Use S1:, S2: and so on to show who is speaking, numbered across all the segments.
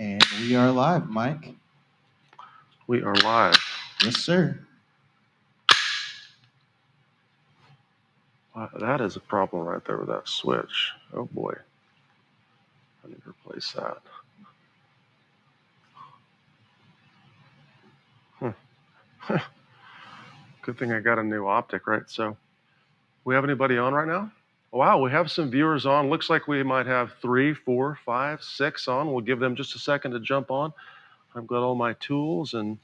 S1: And we are live, Mike.
S2: We are live.
S1: Yes, sir.
S2: That is a problem right there with that switch. Oh boy. I need to replace that. Good thing I got a new Optic, right? So, we have anybody on right now? Wow, we have some viewers on. Looks like we might have 3, 4, 5, 6 on. We'll give them just a second to jump on. I've got all my tools and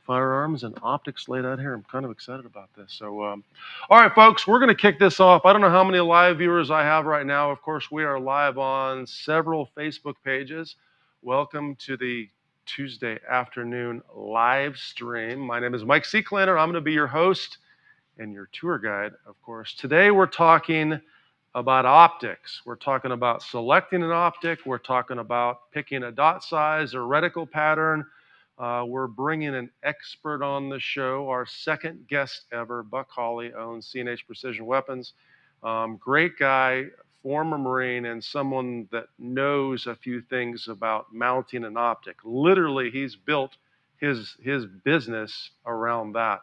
S2: firearms and optics laid out here. I'm kind of excited about this. So, all right, folks, we're going to kick this off. I don't know how many live viewers I have right now. Of course, we are live on several Facebook pages. Welcome to the Tuesday afternoon live stream. My name is Mike Seeklander. I'm going to be your host and your tour guide, of course. Today, we're talking about optics. We're talking about selecting an optic. We're talking about picking a dot size or reticle pattern. We're bringing an expert on the show. Our second guest ever, Buck Hawley, owns C&H Precision Weapons. Great guy, former Marine, and someone that knows a few things about mounting an optic. Literally, he's built his business around that.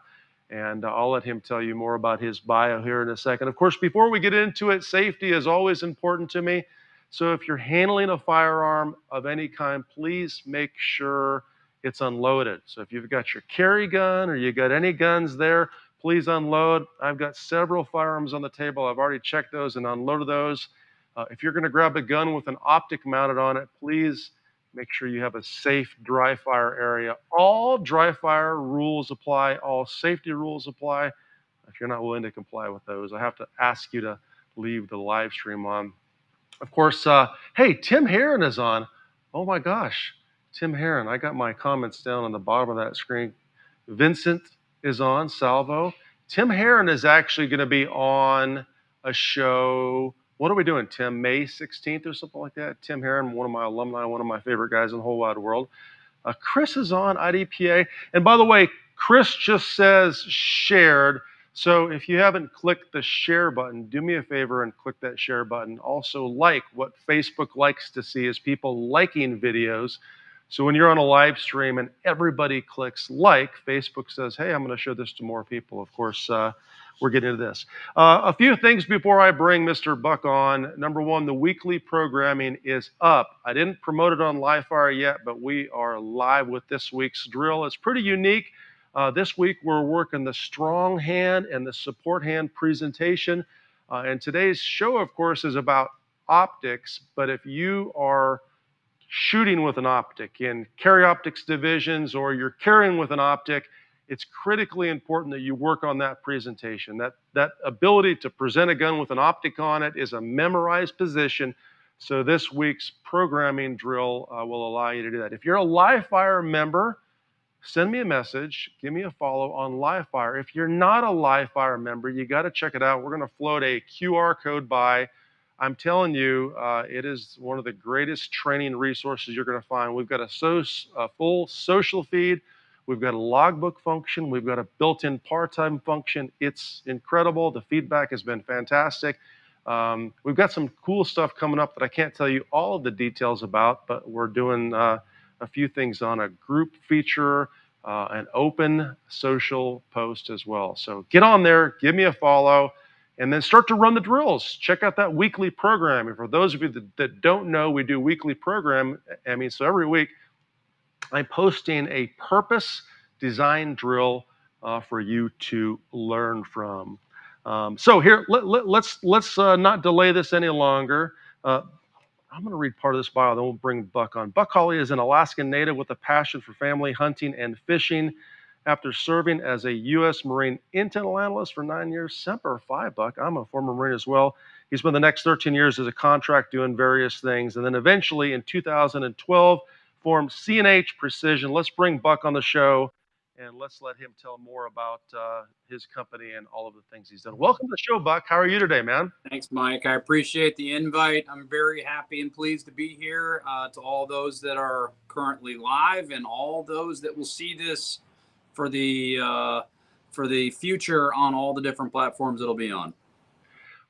S2: And I'll let him tell you more about his bio here in a second. Of course, before we get into it, safety is always important to me. So if you're handling a firearm of any kind, please make sure it's unloaded. So if you've got your carry gun or you got any guns there, please unload. I've got several firearms on the table. I've already checked those and unloaded those. If you're going to grab a gun with an optic mounted on it, please make sure you have a safe dry fire area. All dry fire rules apply. All safety rules apply. If you're not willing to comply with those, I have to ask you to leave the live stream on. Of course, hey, Tim Herron is on. Oh my gosh, Tim Herron. I got my comments down on the bottom of that screen. Vincent is on, Salvo. Tim Herron is actually going to be on a show. What are we doing, Tim? May 16th or something like that? Tim Herron, one of my alumni, one of my favorite guys in the whole wide world. Chris is on, IDPA. And by the way, Chris just says shared. So if you haven't clicked the share button, do me a favor and click that share button. Also, like. What Facebook likes to see is people liking videos. So when you're on a live stream and everybody clicks like, Facebook says, hey, I'm going to show this to more people. Of course, we're getting into this. A few things before I bring Mr. Buck on. Number one, the weekly programming is up. I didn't promote it on LiveFire yet, but we are live with this week's drill. It's pretty unique. This week, we're working the strong hand and the support hand presentation. And today's show, of course, is about optics. But if you are shooting with an optic in carry optics divisions or you're carrying with an optic, it's critically important that you work on that presentation. That ability to present a gun with an optic on it is a memorized position. So this week's programming drill will allow you to do that. If you're a LiveFire member, send me a message, give me a follow on LiveFire. If you're not a LiveFire member, you got to check it out. We're going to float a QR code by. I'm telling you, it is one of the greatest training resources you're going to find. We've got a full social feed. We've got a logbook function. We've got a built-in part-time function. It's incredible. The feedback has been fantastic. We've got some cool stuff coming up that I can't tell you all of the details about, but we're doing a few things on a group feature, an open social post as well. So get on there, give me a follow, and then start to run the drills. Check out that weekly program. And for those of you that don't know, we do weekly program. So every week I'm posting a purpose design drill for you to learn from. So here, let's not delay this any longer. I'm going to read part of this bio, then we'll bring Buck on. Buck Hawley is an Alaskan native with a passion for family, hunting, and fishing. After serving as a U.S. Marine intel analyst for 9 years, Semper Fi, Buck. I'm a former Marine as well. He spent the next 13 years as a contract doing various things, and then eventually in 2012 formed C&H Precision. Let's bring Buck on the show, and let's let him tell more about his company and all of the things he's done. Welcome to the show, Buck. How are you today, man?
S3: Thanks, Mike. I appreciate the invite. I'm very happy and pleased to be here. To all those that are currently live and all those that will see this for the future on all the different platforms it'll be on.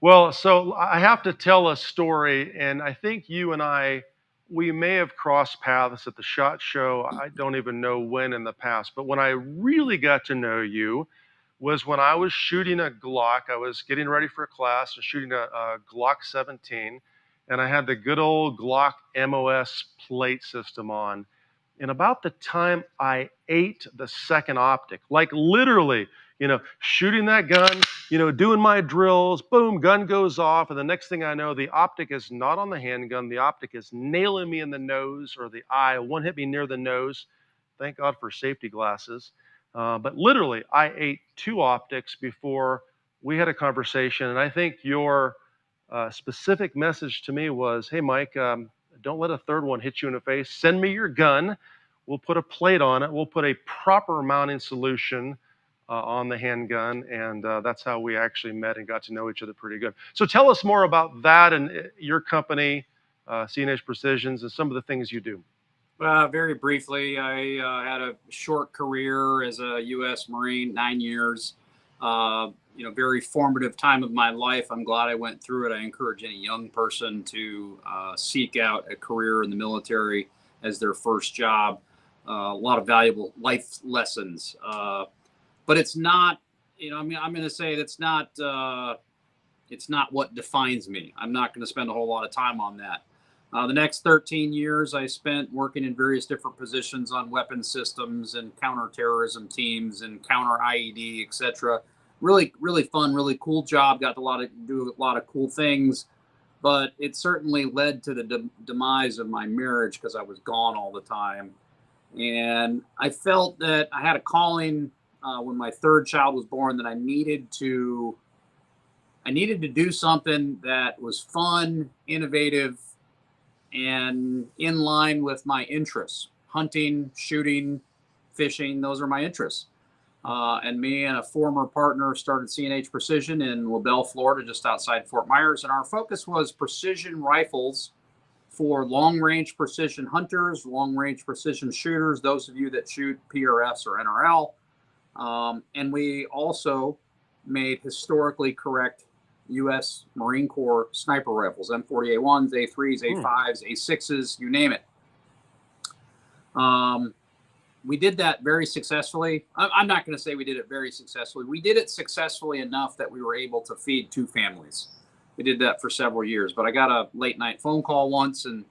S2: Well, so I have to tell a story, and I think you and I we may have crossed paths at the SHOT Show. I don't even know when in the past, but when I really got to know you was when I was shooting a Glock. I was getting ready for a class and shooting a Glock 17, and I had the good old Glock MOS plate system on. And about the time I ate the second optic, like literally, shooting that gun, doing my drills, boom, gun goes off. And the next thing I know, the optic is not on the handgun. The optic is nailing me in the nose or the eye. One hit me near the nose. Thank God for safety glasses. But literally, I ate two optics before we had a conversation. And I think your specific message to me was, hey, Mike, don't let a third one hit you in the face. Send me your gun. We'll put a plate on it. We'll put a proper mounting solution on the handgun. And that's how we actually met and got to know each other pretty good. So tell us more about that and your company, CNH Precisions, and some of the things you do.
S3: Very briefly, I had a short career as a U.S. Marine, 9 years. Very formative time of my life. I'm glad I went through it. I encourage any young person to seek out a career in the military as their first job. A lot of valuable life lessons. But it's not, I'm going to say it's not what defines me. I'm not going to spend a whole lot of time on that. The next 13 years I spent working in various different positions on weapon systems and counterterrorism teams and counter IED, etc. Really, really fun, really cool job. Got to do a lot of cool things, but it certainly led to the demise of my marriage because I was gone all the time. And I felt that I had a calling when my third child was born that I needed to do something that was fun, innovative, and in line with my interests. Hunting, shooting, fishing, those are my interests. And me and a former partner started CNH Precision in LaBelle, Florida, just outside Fort Myers. And our focus was precision rifles for long-range precision hunters, long-range precision shooters, those of you that shoot PRS or NRL. And we also made historically correct U.S. Marine Corps sniper rifles, M40A1s, A3s, A5s, A6s, you name it. We did that very successfully. I'm not going to say we did it very successfully. We did it successfully enough that we were able to feed 2 families. We did that for several years. But I got a late night phone call once and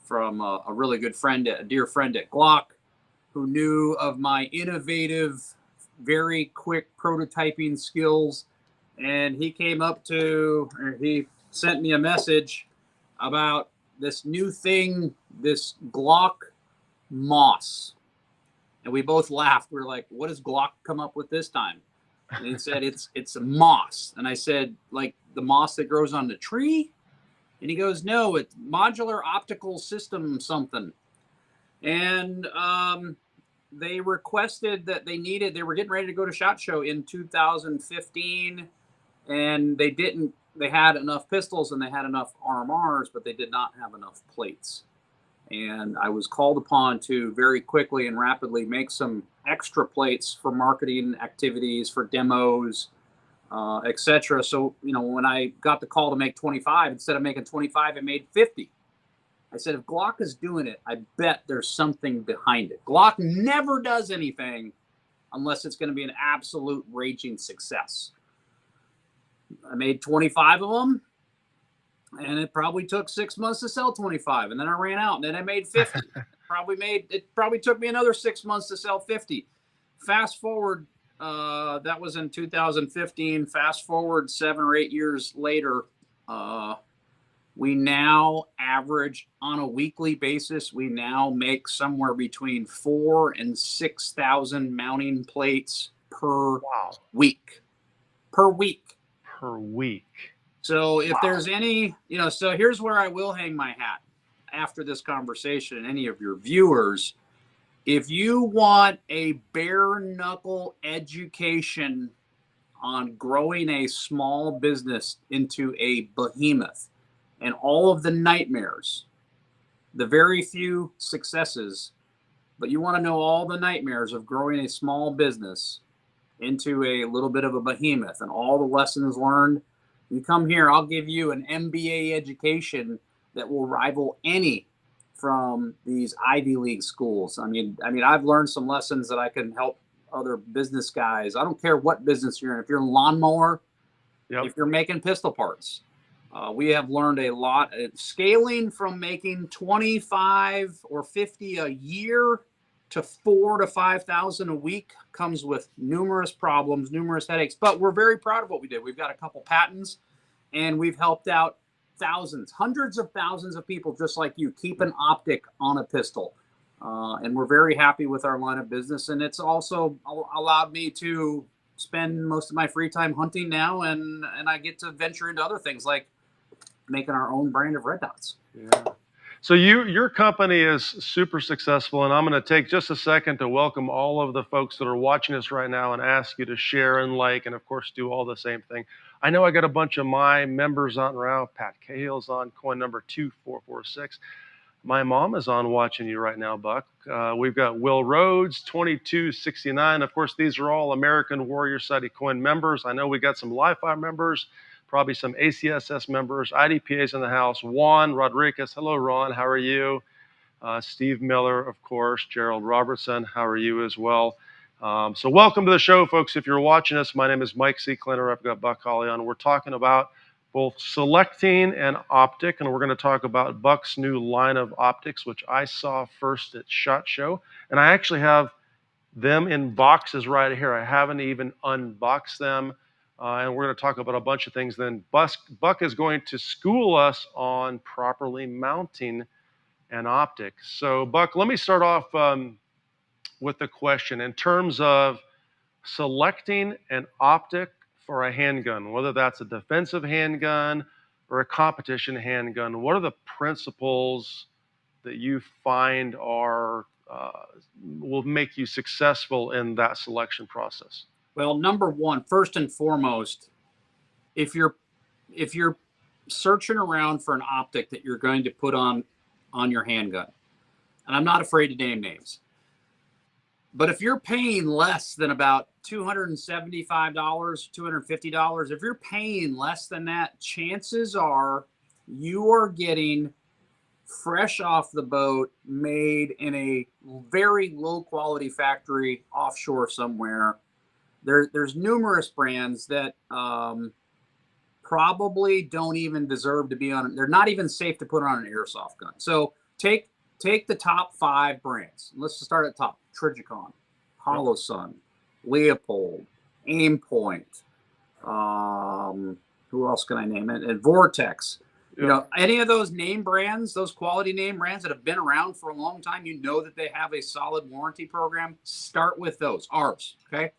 S3: from a really good friend, a dear friend at Glock, who knew of my innovative, very quick prototyping skills. And he he sent me a message about this new thing, this Glock Moss. And we both laughed. We were like, what does Glock come up with this time? And he said, it's a moss. And I said, like the moss that grows on the tree? And he goes, no, it's modular optical system something. And they requested that they were getting ready to go to SHOT Show in 2015. And they had enough pistols and they had enough RMRs, but they did not have enough plates. And I was called upon to very quickly and rapidly make some extra plates for marketing activities, for demos, etc. So, when I got the call to make 25, instead of making 25, I made 50. I said, if Glock is doing it, I bet there's something behind it. Glock never does anything unless it's going to be an absolute raging success. I made 25 of them, and it probably took 6 months to sell 25, and then I ran out, and then I made 50. It probably took me another 6 months to sell 50. Fast forward, that was in 2015. Fast forward 7 or 8 years later, we now average on a weekly basis. We now make somewhere between 4,000 and 6,000 mounting plates per week. Per week. So if there's any, so here's where I will hang my hat after this conversation and any of your viewers. If you want a bare knuckle education on growing a small business into a behemoth and all of the nightmares, the very few successes, but you want to know all the nightmares of growing a small business into a little bit of a behemoth and all the lessons learned, you come here, I'll give you an MBA education that will rival any from these Ivy League schools. I mean, I've learned some lessons that I can help other business guys. I don't care what business you're in. If you're in lawnmower, if you're making pistol parts, we have learned a lot. Scaling from making 25 or 50 a year to 4,000 to 5,000 a week comes with numerous problems, numerous headaches. But we're very proud of what we did. We've got a couple patents, and we've helped out thousands, hundreds of thousands of people just like you keep an optic on a pistol. And we're very happy with our line of business. And it's also allowed me to spend most of my free time hunting now. And I get to venture into other things like making our own brand of red dots.
S2: Yeah. So your company is super successful, and I'm going to take just a second to welcome all of the folks that are watching us right now and ask you to share and like, and of course do all the same thing. I know I got a bunch of my members on now. Pat Cahill's on, coin number 2446. My mom is on watching you right now, Buck. We've got Will Rhodes, 2269. Of course, these are all American Warrior Society coin members. I know we got some LiveFire members, probably some ACSS members, IDPAs in the house. Juan Rodriguez, hello, Ron, how are you? Steve Miller, of course, Gerald Robertson, how are you as well? So welcome to the show, folks. If you're watching us, my name is Mike C. Clinner. I've got Buck Holly on. We're talking about both selecting and optic, and we're going to talk about Buck's new line of optics, which I saw first at SHOT Show. And I actually have them in boxes right here. I haven't even unboxed them. And we're going to talk about a bunch of things. Then Buck is going to school us on properly mounting an optic. So Buck, let me start off with the question in terms of selecting an optic for a handgun, whether that's a defensive handgun or a competition handgun. What are the principles that you find are will make you successful in that selection process?
S3: Well, number one, first and foremost, if you're searching around for an optic that you're going to put on your handgun, and I'm not afraid to name names, but if you're paying less than about $275, $250, if you're paying less than that, chances are you are getting fresh off the boat, made in a very low quality factory offshore somewhere. There's numerous brands that probably don't even deserve to be on. They're not even safe to put on an airsoft gun. So take the top 5 brands. Let's just start at the top. Trijicon, Holosun, Leopold, Aimpoint. Who else can I name it? And Vortex. You know, any of those name brands, those quality name brands that have been around for a long time, you know that they have a solid warranty program. Start with those. Ours, okay?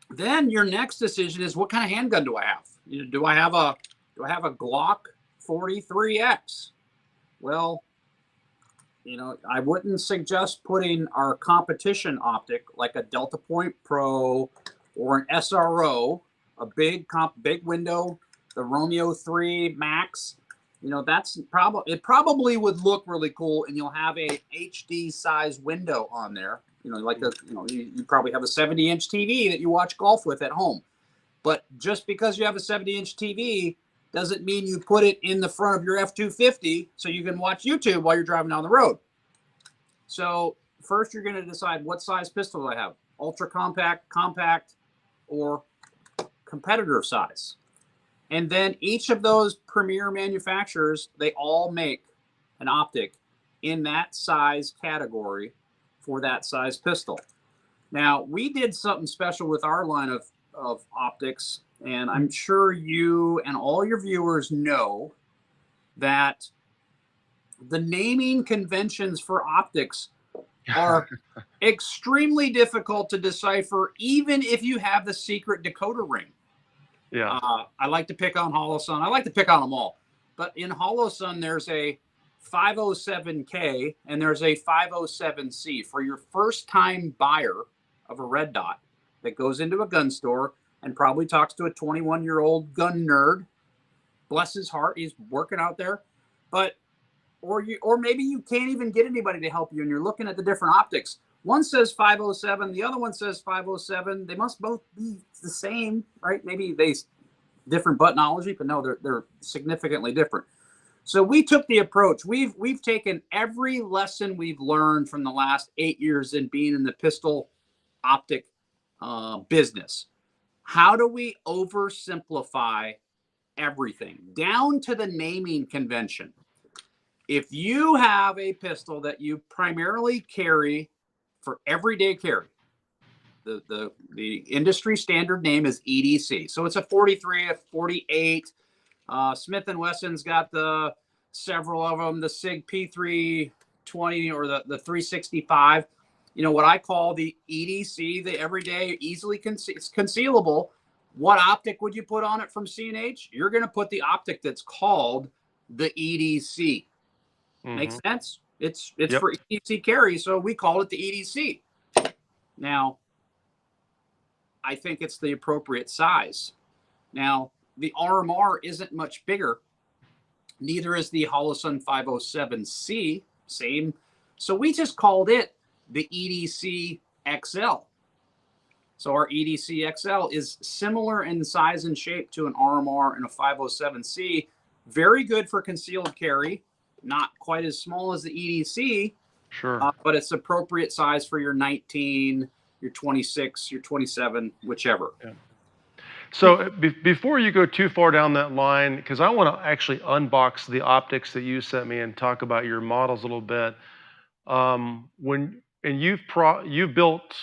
S3: Then your next decision is, what kind of handgun do I have? You know, do I have a Glock 43X? Well, you know, I wouldn't suggest putting our competition optic like a Delta Point Pro or an SRO, a big window, the Romeo 3 Max. You know, it probably would look really cool, and you'll have a HD size window on there. You know, like you probably have a 70-inch TV that you watch golf with at home. But just because you have a 70-inch TV doesn't mean you put it in the front of your F-250 so you can watch YouTube while you're driving down the road. So first you're going to decide, what size pistol do I have? Ultra compact, compact, or competitor size. And then each of those premier manufacturers, they all make an optic in that size category for that size pistol. Now, we did something special with our line of optics, and I'm sure you and all your viewers know that the naming conventions for optics are extremely difficult to decipher, even if you have the secret decoder ring.
S2: Yeah.
S3: I like to pick on Holosun. I like to pick on them all. But in Holosun, there's a 507K and there's a 507C for your first-time buyer of a red dot that goes into a gun store and probably talks to a 21-year-old gun nerd. Bless his heart, he's working out there. But or maybe you can't even get anybody to help you, and you're looking at the different optics. One says 507, the other one says 507. They must both be the same, right? Maybe they different buttonology, but no, they're significantly different. So we took the approach. We've taken every lesson we've learned from the last 8 years in being in the pistol optic business. How do we oversimplify everything down to the naming convention? If you have a pistol that you primarily carry for everyday carry, the industry standard name is EDC. So it's a 43, a 48. Smith & Wesson's got the several of them, the SIG P320 or the 365. You know, what I call the EDC, the everyday, easily concealable. What optic would you put on it from C&H? You're going to put the optic that's called the EDC. Makes sense? It's for EDC carry, so we call it the EDC. Now, I think it's the appropriate size. Now, the RMR isn't much bigger. Neither is the Holosun 507C. Same. So we just called it the EDC XL. So our EDC XL is similar in size and shape to an RMR and a 507C. Very good for concealed carry. Not quite as small as the EDC.
S2: Sure.
S3: But it's appropriate size for your 19, your 26, your 27, whichever.
S2: Yeah. So before you go too far down that line, because I want to actually unbox the optics that you sent me and talk about your models a little bit. You've built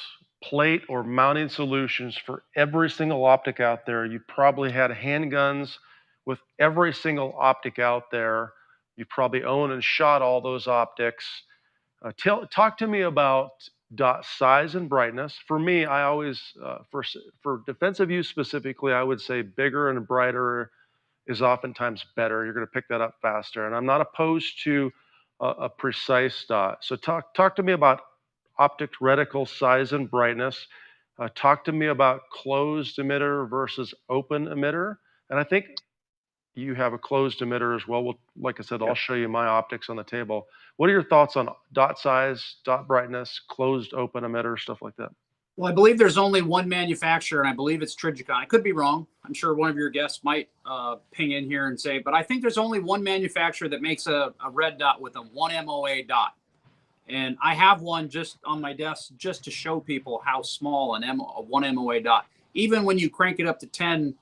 S2: plate or mounting solutions for every single optic out there. You probably had handguns with every single optic out there. You probably own and shot all those optics. Talk to me about dot size and brightness. For me, I always, for defensive use specifically, I would say bigger and brighter is oftentimes better. You're going to pick that up faster. And I'm not opposed to a precise dot. So talk to me about optic reticle size and brightness. Talk to me about closed emitter versus open emitter. And I think you have a closed emitter as well. Like I said, I'll show you my optics on the table. What are your thoughts on dot size, dot brightness, closed open emitter, stuff like that?
S3: Well, I believe there's only one manufacturer, and I believe it's Trijicon. I could be wrong. I'm sure one of your guests might ping in here and say, but I think there's only one manufacturer that makes a red dot with a 1 MOA dot. And I have one just on my desk just to show people how small a 1 MOA dot. Even when you crank it up to 10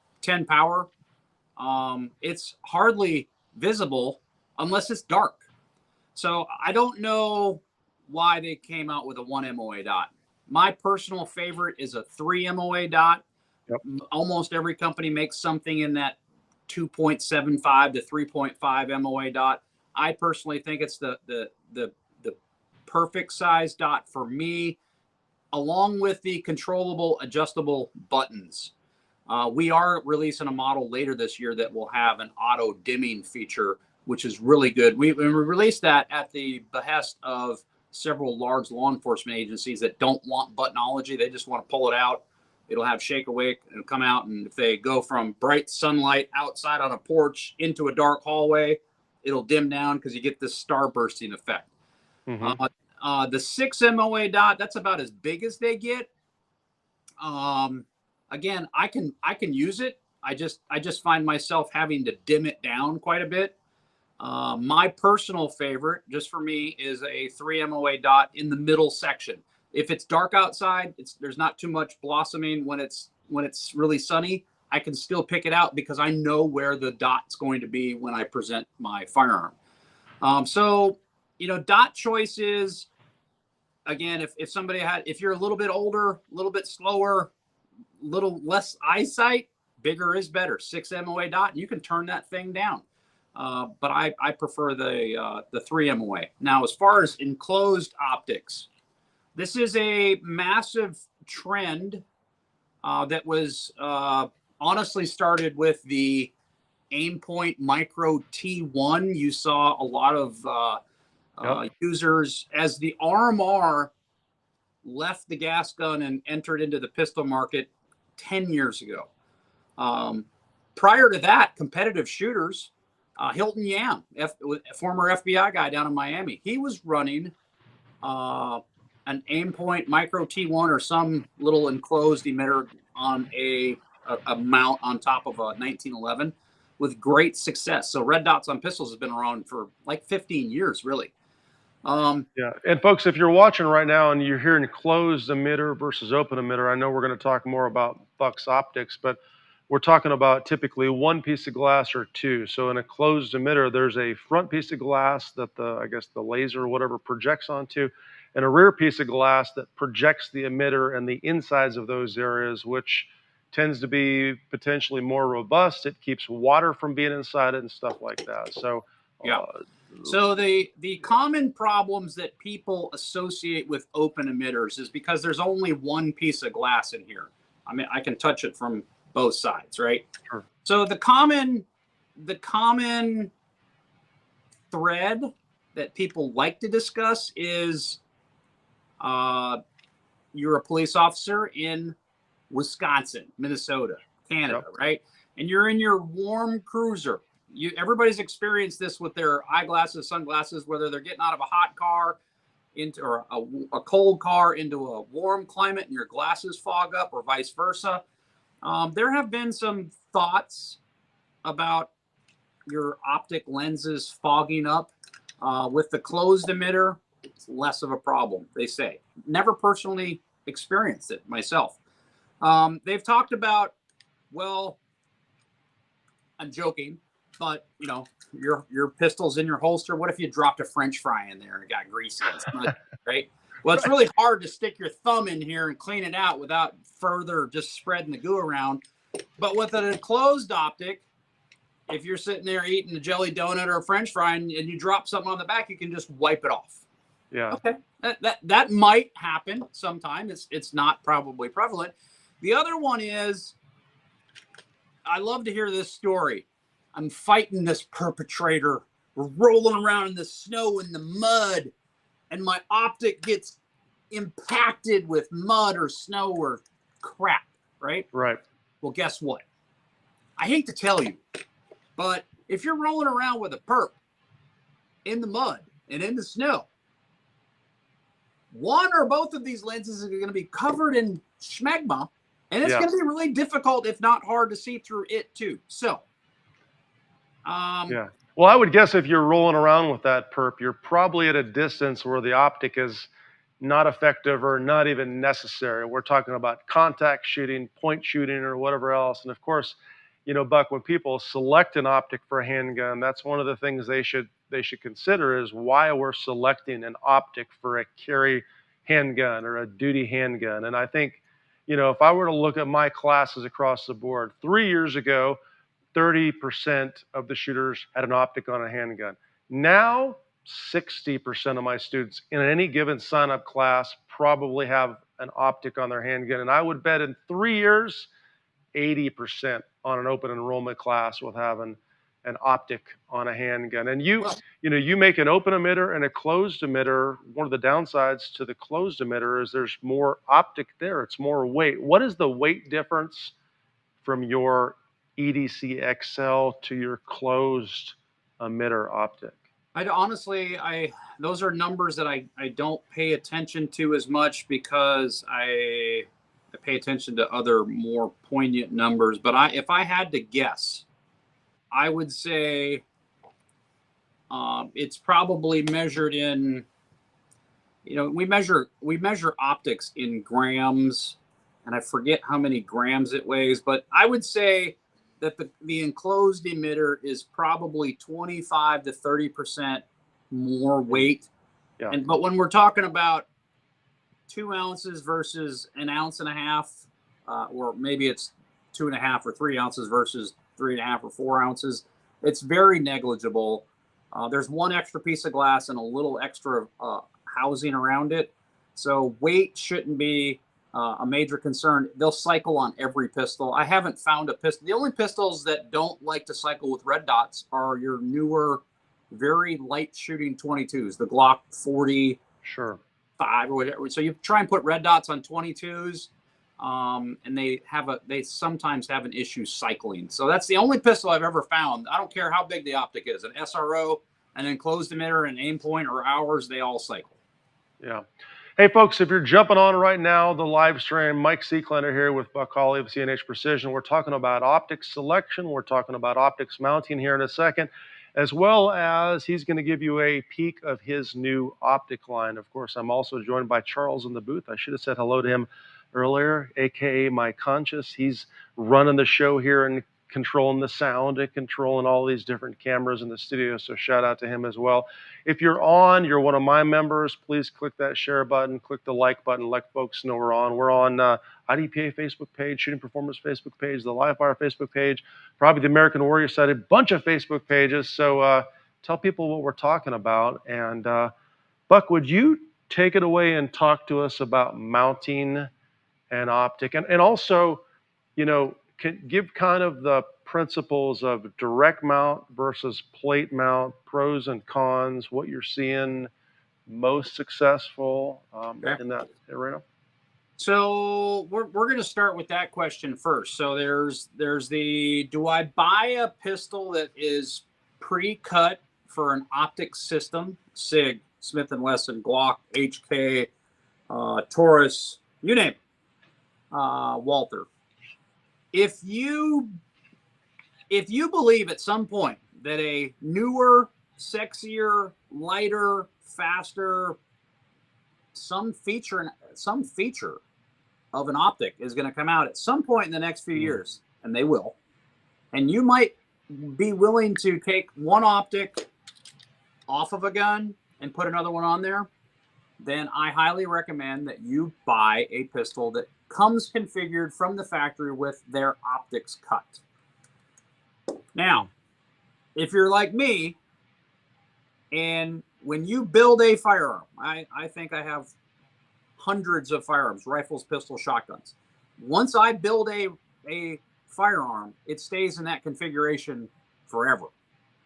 S3: power, it's hardly visible unless it's dark. So I don't know why they came out with a 1 MOA dot. My personal favorite is a 3 MOA dot.
S2: Yep.
S3: Almost every company makes something in that 2.75 to 3.5 MOA dot. I personally think it's the perfect size dot for me, along with the controllable adjustable buttons. We are releasing a model later this year that will have an auto dimming feature, which is really good. We released that at the behest of several large law enforcement agencies that don't want buttonology. They just want to pull it out. It'll have shake awake and come out. And if they go from bright sunlight outside on a porch into a dark hallway, it'll dim down because you get this star bursting effect. Mm-hmm. The 6 MOA dot, that's about as big as they get. Again, I can use it. I just find myself having to dim it down quite a bit. My personal favorite, just for me, is a 3 MOA dot in the middle section. If it's dark outside, there's not too much blossoming. When it's really sunny, I can still pick it out because I know where the dot's going to be when I present my firearm. So, dot choices, again, if you're a little bit older, a little bit slower, a little less eyesight, bigger is better. 6 MOA dot, you can turn that thing down. But I prefer the 3 MOA. Now, as far as enclosed optics, this is a massive trend that was honestly started with the Aimpoint Micro T1. You saw a lot of users as the RMR left the gas gun and entered into the pistol market 10 years ago. Prior to that, competitive shooters, Hilton Yam, former FBI guy down in Miami, he was running an Aimpoint Micro T1 or some little enclosed emitter on a mount on top of a 1911. with great success. So red dots on pistols has been around for like 15 years, really.
S2: Yeah, and folks, if you're watching right now and you're hearing closed emitter versus open emitter, I know we're going to talk more about Buck's optics, but we're talking about typically one piece of glass or two. So in a closed emitter, there's a front piece of glass that I guess the laser or whatever projects onto, and a rear piece of glass that projects the emitter and the insides of those areas, which tends to be potentially more robust. It keeps water from being inside it and stuff like that. So
S3: yeah. So the common problems that people associate with open emitters is because there's only one piece of glass in here. I mean, I can touch it from both sides, right?
S2: Sure.
S3: So the common thread that people like to discuss is you're a police officer in Wisconsin, Minnesota, Canada,
S2: Yep.
S3: right? And you're in your warm cruiser. Everybody's experienced this with their eyeglasses, sunglasses, whether they're getting out of a hot car into or a cold car into a warm climate and your glasses fog up, or vice versa. There have been some thoughts about your optic lenses fogging up. With the closed emitter, it's less of a problem, they say. Never personally experienced it myself. They've talked about, well, I'm joking, but you know, your pistol's in your holster. What if you dropped a French fry in there and it got greasy and smudgy, right? Well, it's really hard to stick your thumb in here and clean it out without further just spreading the goo around. But with an enclosed optic, if you're sitting there eating a jelly donut or a French fry and you drop something on the back, you can just wipe it off.
S2: Yeah.
S3: Okay. That might happen sometime. It's not probably prevalent. The other one is, I love to hear this story. I'm fighting this perpetrator. We're rolling around in the snow and the mud, and my optic gets impacted with mud or snow or crap, right?
S2: Right.
S3: Well, guess what? I hate to tell you, but if you're rolling around with a perp in the mud and in the snow, one or both of these lenses are going to be covered in schmegma, and it's going to be really difficult, if not hard, to see through it too. So,
S2: yeah. Well, I would guess if you're rolling around with that perp, you're probably at a distance where the optic is not effective or not even necessary. We're talking about contact shooting, point shooting, or whatever else. And of course, you know, Buck, when people select an optic for a handgun, that's one of the things they should consider is why we're selecting an optic for a carry handgun or a duty handgun. And I think, you know, if I were to look at my classes across the board, 3 years ago, 30% of the shooters had an optic on a handgun. Now, 60% of my students in any given sign-up class probably have an optic on their handgun. And I would bet in 3 years, 80% on an open enrollment class will have an optic on a handgun. And you know, you make an open emitter and a closed emitter. One of the downsides to the closed emitter is there's more optic there. It's more weight. What is the weight difference from your EDC XL to your closed emitter optic?
S3: Those are numbers that I don't pay attention to as much because I pay attention to other more poignant numbers. But if I had to guess, I would say it's probably measured in, you know, we measure optics in grams, and I forget how many grams it weighs, but I would say that the enclosed emitter is probably 25 to 30% more weight.
S2: Yeah.
S3: But when we're talking about 2 ounces versus 1.5 ounces, or maybe it's 2.5 or 3 ounces versus 3.5 or 4 ounces, it's very negligible. There's one extra piece of glass and a little extra housing around it. So weight shouldn't be a major concern. They'll cycle on every pistol. I haven't found a pistol. The only pistols that don't like to cycle with red dots are your newer, very light shooting 22s, the Glock 40,
S2: sure,
S3: 5 or whatever. So you try and put red dots on 22s, and they sometimes have an issue cycling. So that's the only pistol I've ever found. I don't care how big the optic is, an SRO, an enclosed emitter, an aim point, or ours, they all cycle.
S2: Yeah. Hey, folks, if you're jumping on right now, the live stream, Mike Seeklander here with Buck Hawley of CNH Precision. We're talking about optics selection. We're talking about optics mounting here in a second, as well as he's going to give you a peek of his new optic line. Of course, I'm also joined by Charles in the booth. I should have said hello to him earlier, aka my conscious. He's running the show here and controlling the sound and controlling all these different cameras in the studio. So shout out to him as well. If you're one of my members, please click that share button, click the like button, let folks know we're on. We're on IDPA Facebook page, Shooting Performance Facebook page, the LiveFire Facebook page, probably the American Warrior site, a bunch of Facebook pages. So tell people what we're talking about. And Buck, would you take it away and talk to us about mounting an optic? And also, give kind of the principles of direct mount versus plate mount, pros and cons, what you're seeing most successful in that arena.
S3: So we're going to start with that question first. So there's the, do I buy a pistol that is pre-cut for an optic system, SIG, Smith & Wesson, Glock, HK, Taurus, you name it, Walther. If you believe at some point that a newer, sexier, lighter, faster, some feature of an optic is going to come out at some point in the next few years, and they will, and you might be willing to take one optic off of a gun and put another one on there, then I highly recommend that you buy a pistol that comes configured from the factory with their optics cut. Now, if you're like me, and when you build a firearm, I think I have hundreds of firearms, rifles, pistols, shotguns. Once I build a firearm, it stays in that configuration forever.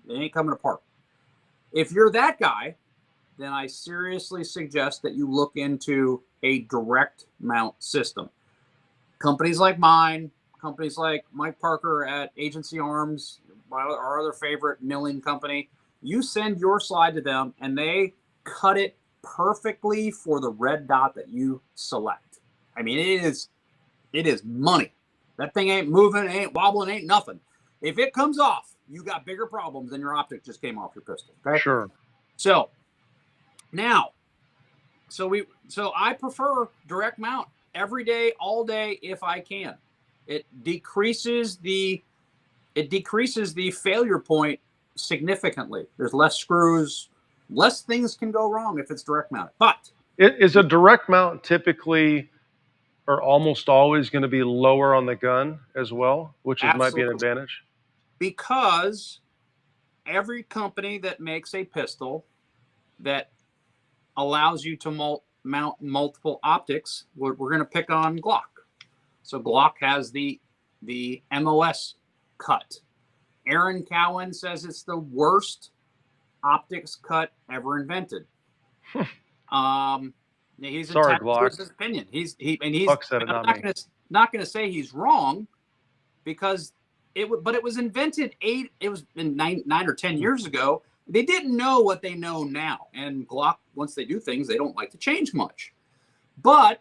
S3: It ain't coming apart. If you're that guy, then I seriously suggest that you look into a direct mount system. Companies like mine, companies like Mike Parker at Agency Arms, our other favorite milling company, you send your slide to them and they cut it perfectly for the red dot that you select. I mean, it is money. That thing ain't moving, ain't wobbling, ain't nothing. If it comes off, you got bigger problems than your optic just came off your pistol. Okay?
S2: Sure.
S3: So now, so I prefer direct mount every day, all day, if I can. It decreases the failure point significantly. There's less screws, less things can go wrong if it's direct mounted. But
S2: is a direct mount typically or almost always going to be lower on the gun as well, which might be an advantage?
S3: Because every company that makes a pistol that allows you to mount multiple optics, we're going to pick on Glock. So Glock has the MOS cut. Aaron Cowan says it's the worst optics cut ever invented. He's
S2: Sorry,
S3: entitled
S2: Glock.
S3: to his opinion. He's not going to say he's wrong, because it was invented 9 or 10 years ago. They didn't know what they know now. And Glock, once they do things, they don't like to change much. But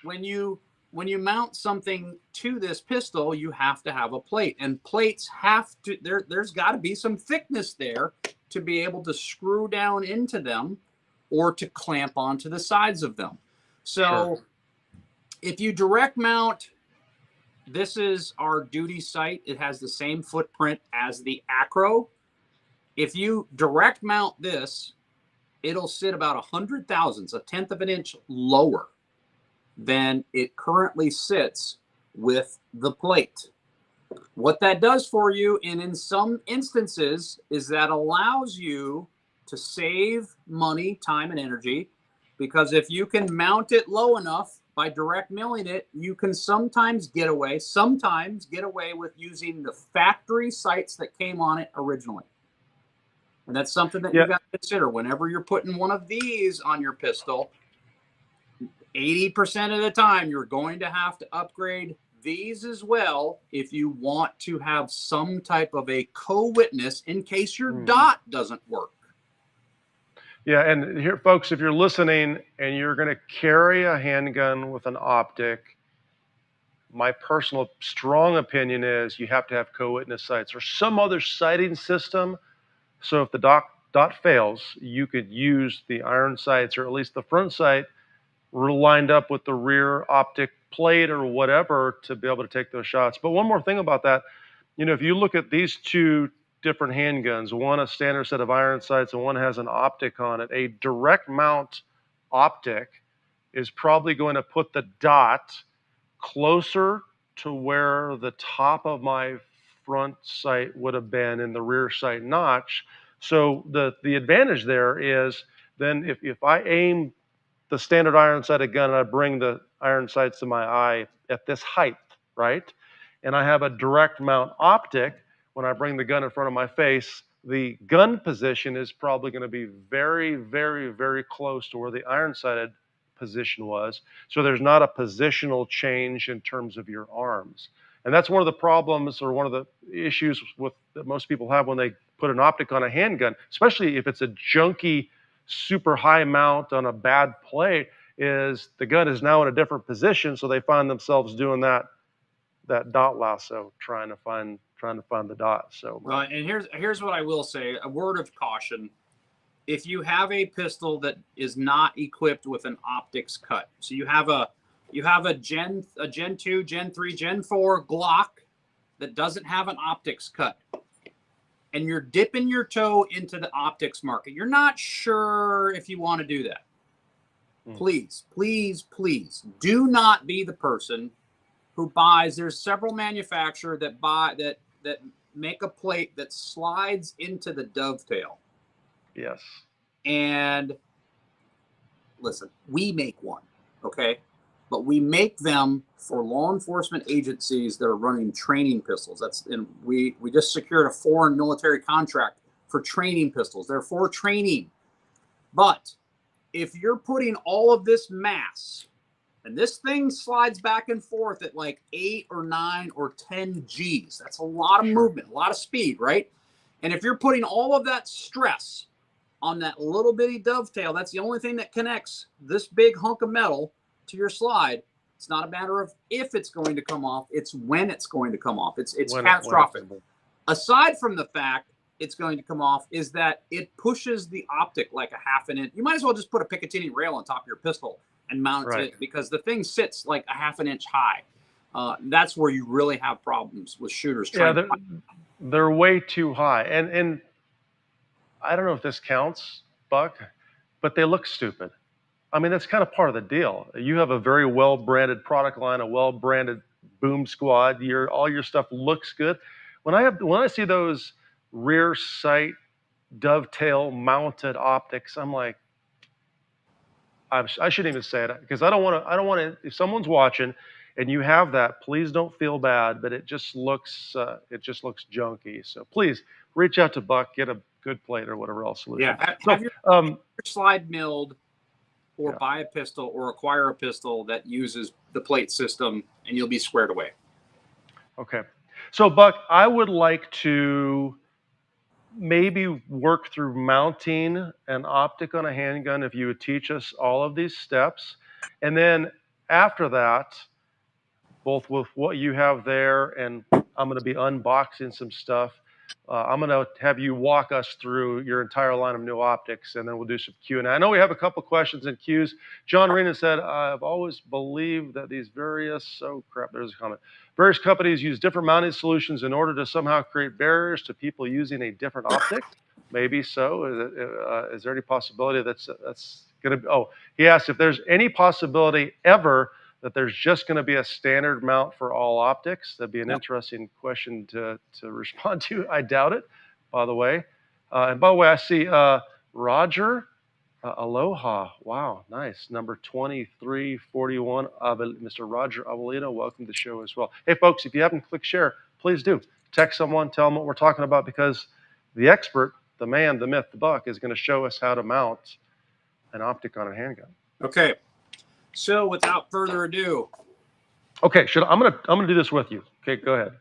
S3: when you mount something to this pistol, you have to have a plate, and plates have to, there's got to be some thickness there to be able to screw down into them or to clamp onto the sides of them. So sure. If you direct mount, this is our duty sight. It has the same footprint as the Acro. If you direct mount this, it'll sit about 100 thousandths, a tenth of an inch lower than it currently sits with the plate. What that does for you, and in some instances, is that allows you to save money, time, and energy, because if you can mount it low enough by direct milling it, you can sometimes get away with using the factory sights that came on it originally. And that's something that you got to consider whenever you're putting one of these on your pistol. 80% of the time, you're going to have to upgrade these as well if you want to have some type of a co-witness in case your dot doesn't work.
S2: Yeah, and here, folks, if you're listening and you're going to carry a handgun with an optic, my personal strong opinion is you have to have co-witness sights or some other sighting system. So if the dot fails, you could use the iron sights or at least the front sight lined up with the rear optic plate or whatever to be able to take those shots. But one more thing about that, if you look at these two different handguns, one a standard set of iron sights and one has an optic on it, a direct mount optic is probably going to put the dot closer to where the top of my front sight would have been in the rear sight notch. So the advantage there is then if I aim the standard iron sighted gun and I bring the iron sights to my eye at this height, right? And I have a direct mount optic, when I bring the gun in front of my face, the gun position is probably going to be very, very, very close to where the iron sighted position was. So there's not a positional change in terms of your arms. And that's one of the problems or one of the issues that most people have when they put an optic on a handgun, especially if it's a junky, super high mount on a bad plate, is the gun is now in a different position. So they find themselves doing that dot lasso, trying to find the dot. So
S3: and here's what I will say, a word of caution. If you have a pistol that is not equipped with an optics cut, so you have a Gen 2, Gen 3, Gen 4 Glock that doesn't have an optics cut, and you're dipping your toe into the optics market, you're not sure if you want to do that. Please, please, please do not be the person who buys. There's several manufacturers that make a plate that slides into the dovetail.
S2: Yes.
S3: And listen, we make one, okay? But we make them for law enforcement agencies that are running training pistols. And we just secured a foreign military contract for training pistols. They're for training. But if you're putting all of this mass, and this thing slides back and forth at like 8 or 9 or 10 Gs, that's a lot of movement, a lot of speed, right? And if you're putting all of that stress on that little bitty dovetail, that's the only thing that connects this big hunk of metal to your slide. It's not a matter of if it's going to come off, it's when it's going to come off. It's catastrophic. Aside from the fact it's going to come off, is that it pushes the optic like a half an inch. You might as well just put a Picatinny rail on top of your pistol and mount it, because the thing sits like a half an inch high. That's where you really have problems with shooters.
S2: They're way too high. And I don't know if this counts, Buck, but they look stupid. I mean, that's kind of part of the deal. You have a very well-branded product line, a well-branded boom squad. All your stuff looks good. When I see those rear sight dovetail mounted optics, I'm like, I shouldn't even say it, because I don't want to. If someone's watching and you have that, please don't feel bad, but it just looks junky. So please reach out to Buck, get a good plate or whatever else solution.
S3: Yeah, have your slide milled, or buy a pistol or acquire a pistol that uses the plate system, and you'll be squared away.
S2: Okay, so Buck, I would like to maybe work through mounting an optic on a handgun if you would teach us all of these steps. And then after that, both with what you have there, and I'm going to be unboxing some stuff, I'm going to have you walk us through your entire line of new optics, and then we'll do some Q&A. I know we have a couple questions in queues. John Rena said, I've always believed that these various companies use different mounting solutions in order to somehow create barriers to people using a different optic. Maybe so. Is there any possibility that's going to? Oh, he asked if there's any possibility ever that there's just going to be a standard mount for all optics. That'd be an interesting question to respond to. I doubt it, by the way. And by the way, I see Roger. Aloha. Wow, nice. Number 2341, Mr. Roger Avelino, welcome to the show as well. Hey, folks, if you haven't clicked share, please do. Text someone, tell them what we're talking about, because the expert, the man, the myth, the Buck, is going to show us how to mount an optic on a handgun.
S3: Okay. So without further ado.
S2: Okay, I'm gonna do this with you. Okay, go ahead.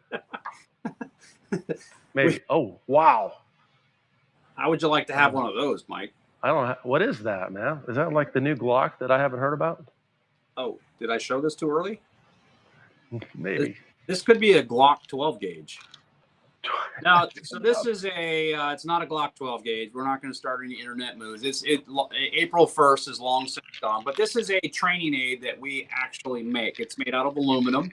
S2: Maybe. Oh, wow.
S3: How would you like to have one of those, Mike?
S2: I don't know. What is that, man? Is that like the new Glock that I haven't heard about?
S3: Oh, did I show this too early?
S2: Maybe.
S3: This could be a Glock 12 gauge. Now, so this is it's not a Glock 12 gauge. We're not going to start any internet moves. April 1st is long since gone, but this is a training aid that we actually make. It's made out of aluminum.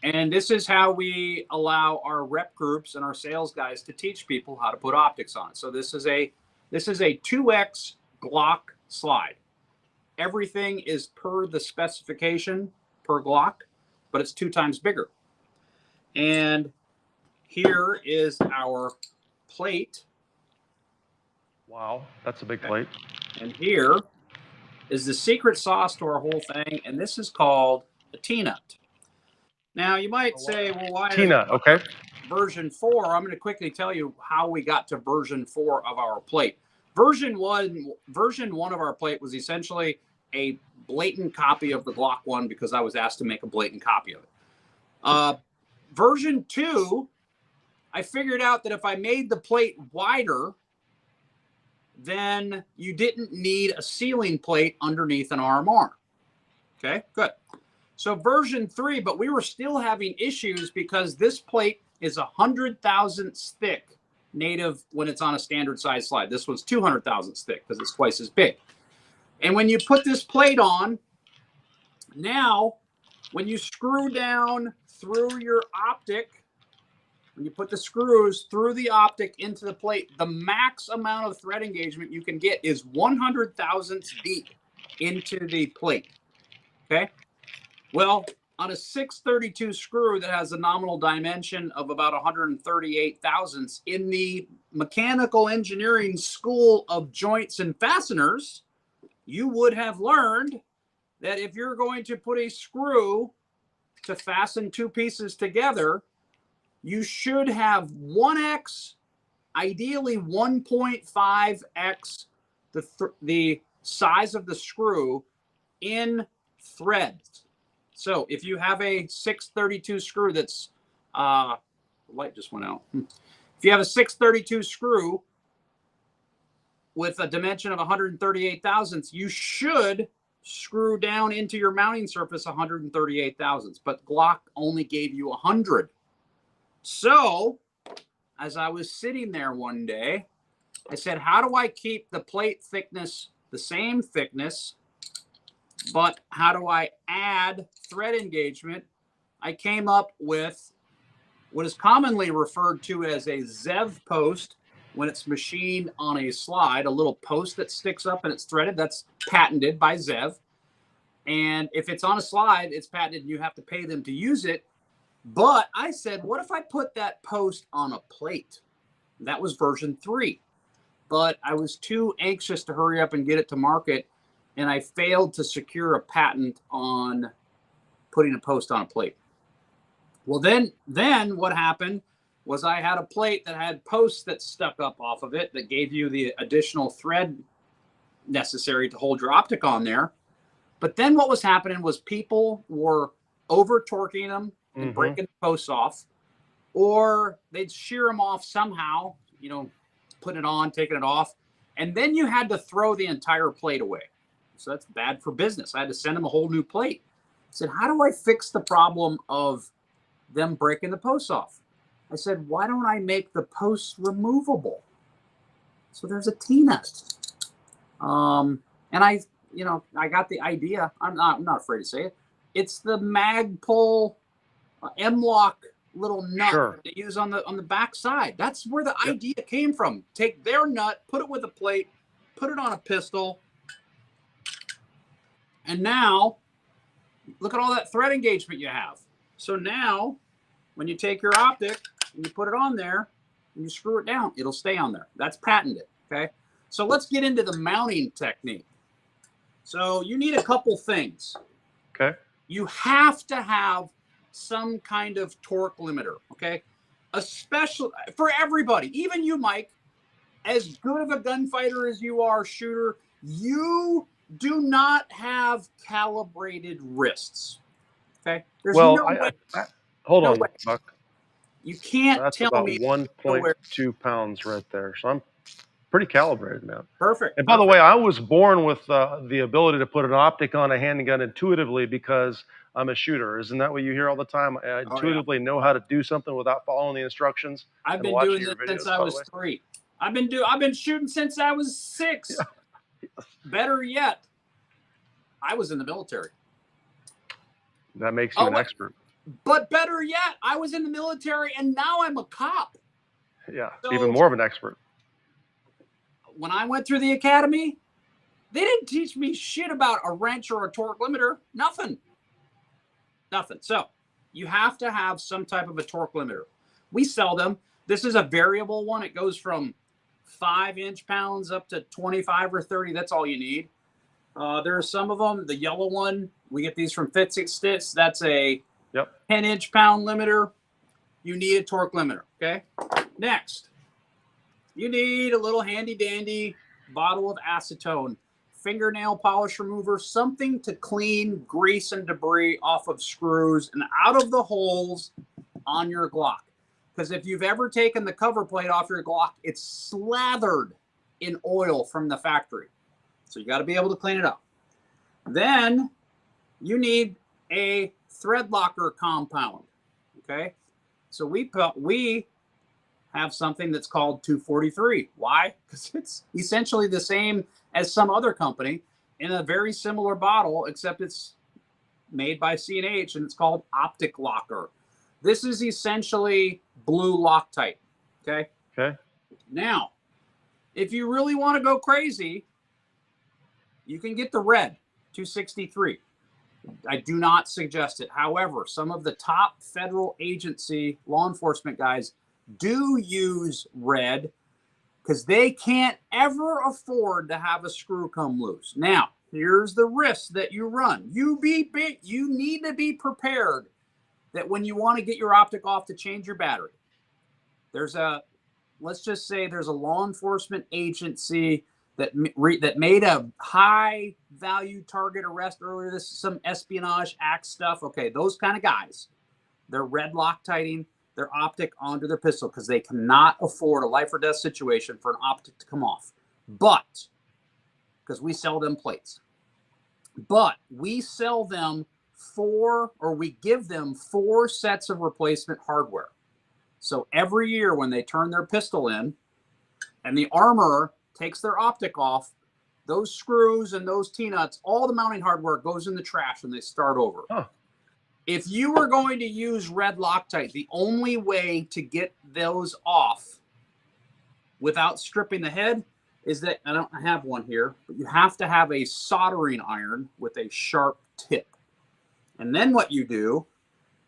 S3: And this is how we allow our rep groups and our sales guys to teach people how to put optics on. So this is a 2X Glock slide. Everything is per the specification per Glock, but it's 2 times bigger. And here is our plate.
S2: Wow, that's a big plate.
S3: And here is the secret sauce to our whole thing, and this is called a T-nut. Now, you might say, well, why
S2: T-nut, okay.
S3: version 4? I'm going to quickly tell you how we got to version 4 of our plate. Version 1 of our plate was essentially a blatant copy of the Glock 1 because I was asked to make a blatant copy of it. Version 2, I figured out that if I made the plate wider, then you didn't need a ceiling plate underneath an RMR. Okay, good. So version 3, but we were still having issues because this plate is 100 thousandths thick native when it's on a standard size slide. This was 200 thousandths thick because it's twice as big. And when you put this plate on, now when you screw down through your optic, when you put the screws through the optic into the plate, the max amount of thread engagement you can get is 100 thousandths deep into the plate. Okay. Well, on a 632 screw that has a nominal dimension of about 138 thousandths in the mechanical engineering school of joints and fasteners, you would have learned that if you're going to put a screw to fasten 2 pieces together, you should have 1x, ideally 1.5x the size of the screw in threads. So if you have a 632 screw that's, the light just went out. If you have a 632 screw with a dimension of 138 thousandths, you should screw down into your mounting surface 138 thousandths, but Glock only gave you 100. So as I was sitting there one day, I said, how do I keep the plate thickness the same thickness, but how do I add thread engagement? I came up with what is commonly referred to as a ZEV post when it's machined on a slide, a little post that sticks up and it's threaded. That's patented by ZEV. And if it's on a slide, it's patented and you have to pay them to use it. But I said, what if I put that post on a plate? That was version 3. But I was too anxious to hurry up and get it to market, and I failed to secure a patent on putting a post on a plate. Well, then what happened was I had a plate that had posts that stuck up off of it that gave you the additional thread necessary to hold your optic on there. But then what was happening was people were over torquing them and breaking the posts off, or they'd shear them off somehow, you know, putting it on, taking it off. And then you had to throw the entire plate away. So that's bad for business. I had to send them a whole new plate. I said, how do I fix the problem of them breaking the posts off? I said, why don't I make the posts removable? So there's a T-nut. And I got the idea. I'm not afraid to say it. It's the Magpul M-Lock little nut
S2: Sure.
S3: they use on the back side. That's where the idea came from. Take their nut, put it with a plate, put it on a pistol, and now look at all that thread engagement you have. So now when you take your optic and you put it on there and you screw it down, it'll stay on there. That's patented. Okay. So let's get into the mounting technique. So you need a couple things.
S2: Okay.
S3: You have to have some kind of torque limiter. Okay. Especially for everybody, even you, Mike, as good of a gunfighter as you are, shooter, you do not have calibrated wrists. Okay. There's
S2: Well,
S3: no way.
S2: hold
S3: No
S2: on,
S3: way.
S2: Buck.
S3: You can't
S2: That's
S3: tell
S2: about
S3: me
S2: 1.2 pounds right there. So I'm pretty calibrated, man.
S3: Perfect.
S2: And by the way, I was born with the ability to put an optic on a handgun intuitively because I'm a shooter. Isn't that what you hear all the time? I intuitively know how to do something without following the instructions.
S3: I've been doing this since I was 3. I've been shooting since I was 6.
S2: Yeah.
S3: Better yet, I was in the military.
S2: That makes you an expert.
S3: But better yet, I was in the military and now I'm a cop.
S2: Yeah, so, even more of an expert.
S3: When I went through the academy, they didn't teach me shit about a wrench or a torque limiter. Nothing. So you have to have some type of a torque limiter. We sell them. This is a variable one. It goes from 5 inch-pounds up to 25 or 30. That's all you need. There are some of them. The yellow one, we get these from Fit Stitch. That's a 10 inch-pound limiter. You need a torque limiter, okay? Next, you need a little handy-dandy bottle of acetone, fingernail polish remover, something to clean grease and debris off of screws and out of the holes on your Glock. Because if you've ever taken the cover plate off your Glock, it's slathered in oil from the factory. So you got to be able to clean it up. Then you need a thread locker compound, okay? So we have something that's called 243. Why? Because it's essentially the same as some other company in a very similar bottle, except it's made by C&H and it's called Optic Locker. This is essentially blue Loctite, okay?
S2: Okay.
S3: Now, if you really want to go crazy, you can get the red 263. I do not suggest it. However, some of the top federal agency law enforcement guys do use red because they can't ever afford to have a screw come loose. Now, here's the risk that you run. You need to be prepared that when you want to get your optic off to change your battery, let's just say there's a law enforcement agency that made a high value target arrest earlier. This is some Espionage Act stuff. Okay, those kind of guys, they're red Loctiting their optic onto their pistol because they cannot afford a life or death situation for an optic to come off. But because we sell them plates, but we sell them we give them 4 sets of replacement hardware. So every year when they turn their pistol in and the armorer takes their optic off, those screws and those T-nuts, all the mounting hardware goes in the trash and they start over.
S2: Huh.
S3: If you were going to use red Loctite, the only way to get those off without stripping the head is that, I don't have one here, but you have to have a soldering iron with a sharp tip. And then what you do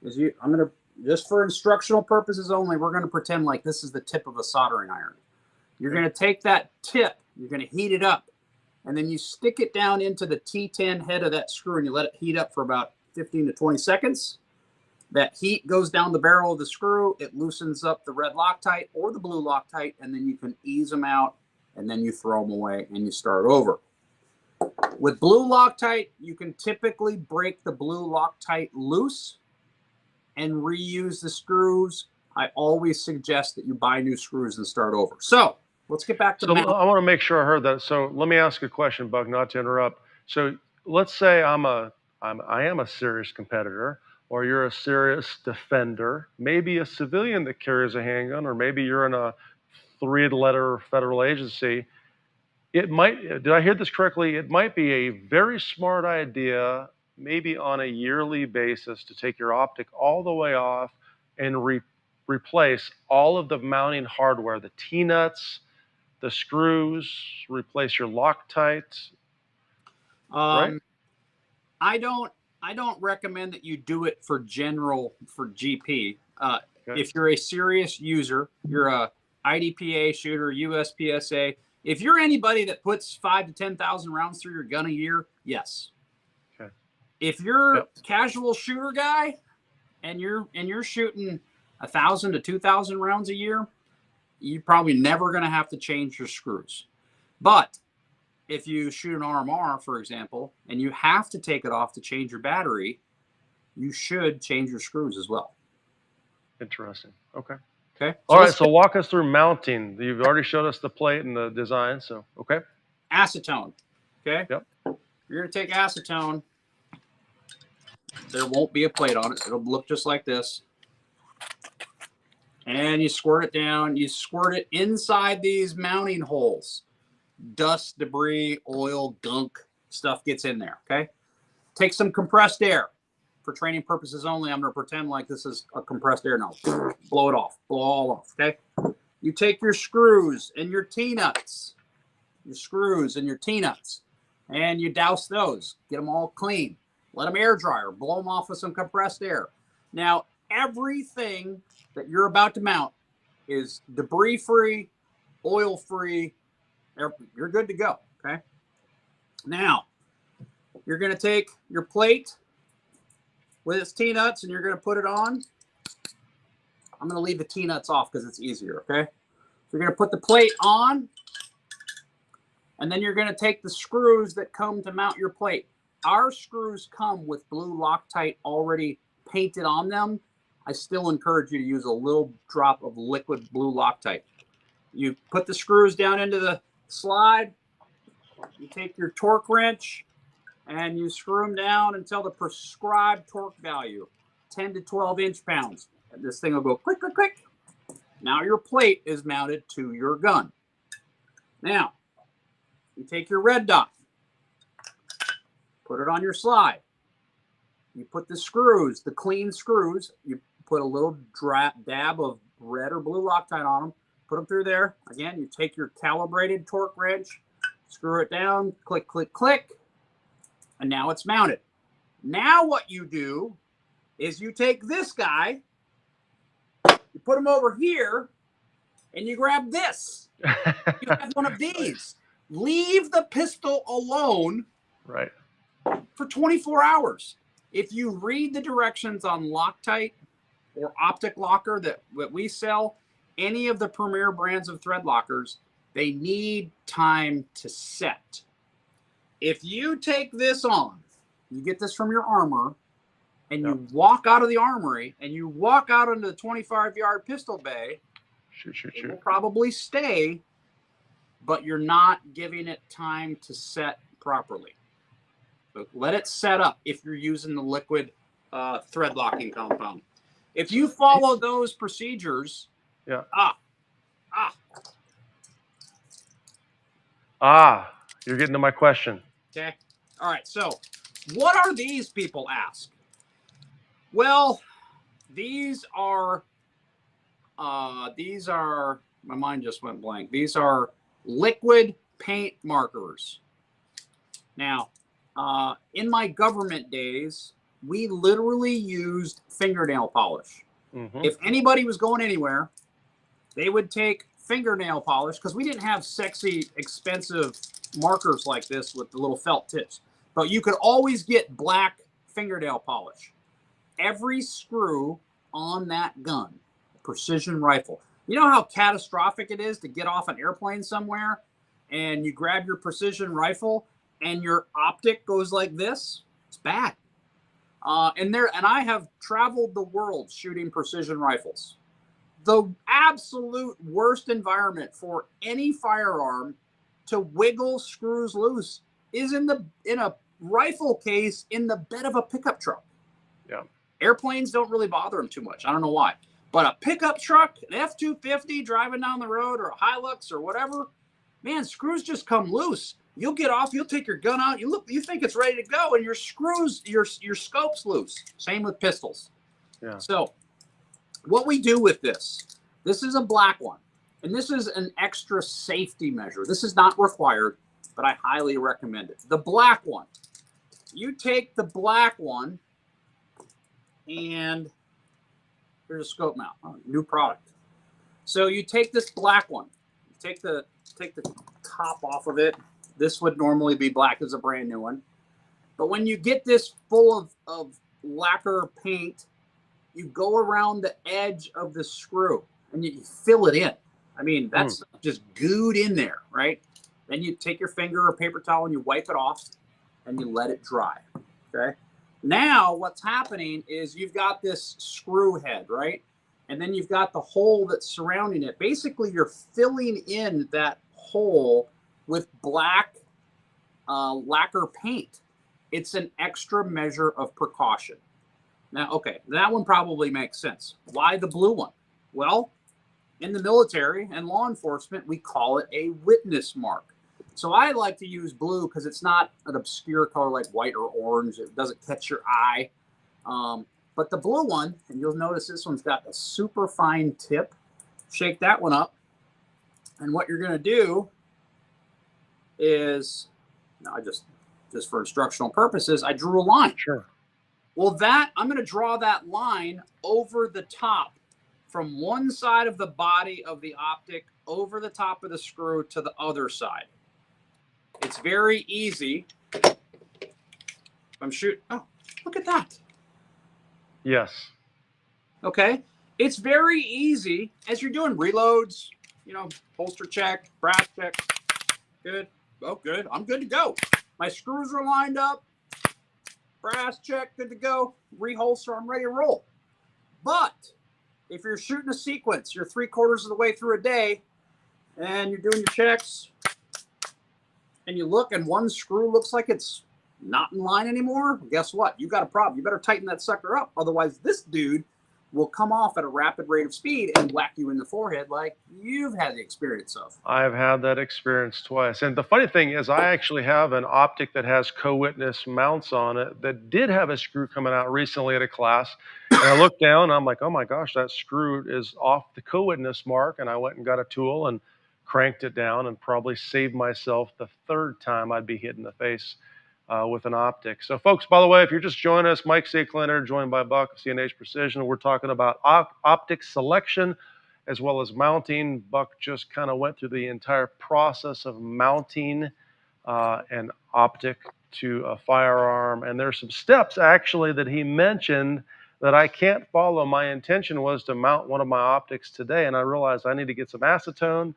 S3: is just for instructional purposes only, we're going to pretend like this is the tip of a soldering iron. You're going to take that tip, you're going to heat it up, and then you stick it down into the T10 head of that screw and you let it heat up for about 15 to 20 seconds. That heat goes down the barrel of the screw. It loosens up the red Loctite or the blue Loctite, and then you can ease them out, and then you throw them away and you start over. With blue Loctite, you can typically break the blue Loctite loose and reuse the screws. I always suggest that you buy new screws and start over. So let's get back to
S2: I want to make sure I heard that. So let me ask a question, Buck, not to interrupt. So let's say I am a serious competitor, or you're a serious defender, maybe a civilian that carries a handgun, or maybe you're in a 3-letter federal agency. Did I hear this correctly? It might be a very smart idea, maybe on a yearly basis, to take your optic all the way off and replace all of the mounting hardware, the T-nuts, the screws, replace your Loctite. Right?
S3: I don't recommend that you do it for GP. Okay. If you're a serious user, you're a IDPA shooter, USPSA. If you're anybody that puts 5,000 to 10,000 rounds through your gun a year, yes. Okay. If you're a casual shooter guy and you're shooting 1,000 to 2,000 rounds a year, you're probably never going to have to change your screws. But if you shoot an RMR, for example, and you have to take it off to change your battery, you should change your screws as well.
S2: Interesting. Okay.
S3: Okay.
S2: All right,
S3: let's
S2: so walk us through mounting. You've already showed us the plate and the design, so okay.
S3: acetone. Okay.
S2: Yep.
S3: You're going to take acetone. There won't be a plate on it. It'll look just like this. And you squirt it down. You squirt it inside these mounting holes. Dust, debris, oil, gunk, stuff gets in there. Okay. Take some compressed air. For training purposes only, I'm going to pretend like this is a compressed air now. Blow it off. Blow all off. Okay. You take your screws and your T-nuts. Your screws and your T-nuts. And you douse those. Get them all clean. Let them air dry or blow them off with some compressed air. Now, everything that you're about to mount is debris-free, oil-free. You're good to go. Okay. Now, you're going to take your plate with its T-nuts and you're going to put it on. I'm going to leave the T-nuts off because it's easier, okay? So you're going to put the plate on, and then you're going to take the screws that come to mount your plate. Our screws come with blue Loctite already painted on them. I still encourage you to use a little drop of liquid blue Loctite. You put the screws down into the slide. You take your torque wrench, and you screw them down until the prescribed torque value, 10 to 12 inch-pounds. And this thing will go click, click, click. Now your plate is mounted to your gun. Now, you take your red dot, put it on your slide. You put the screws, the clean screws, you put a little dab of red or blue Loctite on them, put them through there. Again, you take your calibrated torque wrench, screw it down, click, click, click. And now it's mounted. Now what you do is you take this guy, you put him over here, and you grab this. You have one of these. Leave the pistol alone
S2: Right.
S3: for 24 hours. If you read the directions on Loctite or Optic locker that we sell, any of the premier brands of thread lockers, they need time to set. If you take this on, you get this from your armor, and you walk out of the armory, and you walk out into the 25-yard pistol bay, it will probably stay, but you're not giving it time to set properly. So let it set up if you're using the liquid thread locking compound. If you follow those procedures,
S2: you're getting to my question.
S3: Okay. All right. So what are these, people ask? Well, these are, my mind just went blank. These are liquid paint markers. Now, in my government days, we literally used fingernail polish.
S2: Mm-hmm.
S3: If anybody was going anywhere, they would take fingernail polish, because we didn't have sexy, expensive markers like this with the little felt tips. But you could always get black fingernail polish. Every screw on that gun, precision rifle. You know how catastrophic it is to get off an airplane somewhere and you grab your precision rifle and your optic goes like this? It's bad. And I have traveled the world shooting precision rifles. The absolute worst environment for any firearm to wiggle screws loose is in a rifle case in the bed of a pickup truck.
S2: Yeah.
S3: Airplanes don't really bother them too much. I don't know why. But a pickup truck, an F-250 driving down the road, or a Hilux or whatever, man, screws just come loose. You'll get off, you'll take your gun out, you think it's ready to go, and your screws, your scope's loose. Same with pistols.
S2: Yeah.
S3: So what we do with this is a black one. And this is an extra safety measure. This is not required, but I highly recommend it. The black one. You take the black one, and here's a scope mount. Oh, new product. So you take this black one. Take the top off of it. This would normally be black as a brand new one. But when you get this full of lacquer paint, you go around the edge of the screw and you fill it in. I mean, that's just gooed in there, right? Then you take your finger or paper towel and you wipe it off and you let it dry, okay? Now what's happening is you've got this screw head, right? and then you've got the hole that's surrounding it. Basically, you're filling in that hole with black lacquer paint. It's an extra measure of precaution. Now, okay, that one probably makes sense. Why the blue one? Well, in the military and law enforcement, we call it a witness mark. So I like to use blue because it's not an obscure color like white or orange. It doesn't catch your eye. But the blue one, and you'll notice this one's got a super fine tip. Shake that one up. And what you're going to do is, I just for instructional purposes, I drew a line.
S2: Sure.
S3: Well, I'm going to draw that line over the top from one side of the body of the optic over the top of the screw to the other side. It's very easy. I'm shooting. Oh, look at that.
S2: Yes.
S3: Okay. It's very easy as you're doing reloads, holster check, brass check. Good. Oh, good. I'm good to go. My screws are lined up. Brass check, good to go. Reholster, I'm ready to roll. But if you're shooting a sequence, you're 3/4 of the way through a day, and you're doing your checks, and you look and one screw looks like it's not in line anymore, guess what? You got a problem. You better tighten that sucker up. Otherwise, this dude will come off at a rapid rate of speed and whack you in the forehead like you've had the experience of.
S2: I've had that experience twice. And the funny thing is I actually have an optic that has co-witness mounts on it that did have a screw coming out recently at a class. And I looked down and I'm like, oh my gosh, that screw is off the co-witness mark. And I went and got a tool and cranked it down and probably saved myself the third time I'd be hit in the face with an optic. So folks, by the way, if you're just joining us, Mike Seekleiner, joined by Buck of CNH Precision. We're talking about optic selection as well as mounting. Buck just kind of went through the entire process of mounting an optic to a firearm. And there's some steps actually that he mentioned that I can't follow. My intention was to mount one of my optics today, and I realized I need to get some acetone,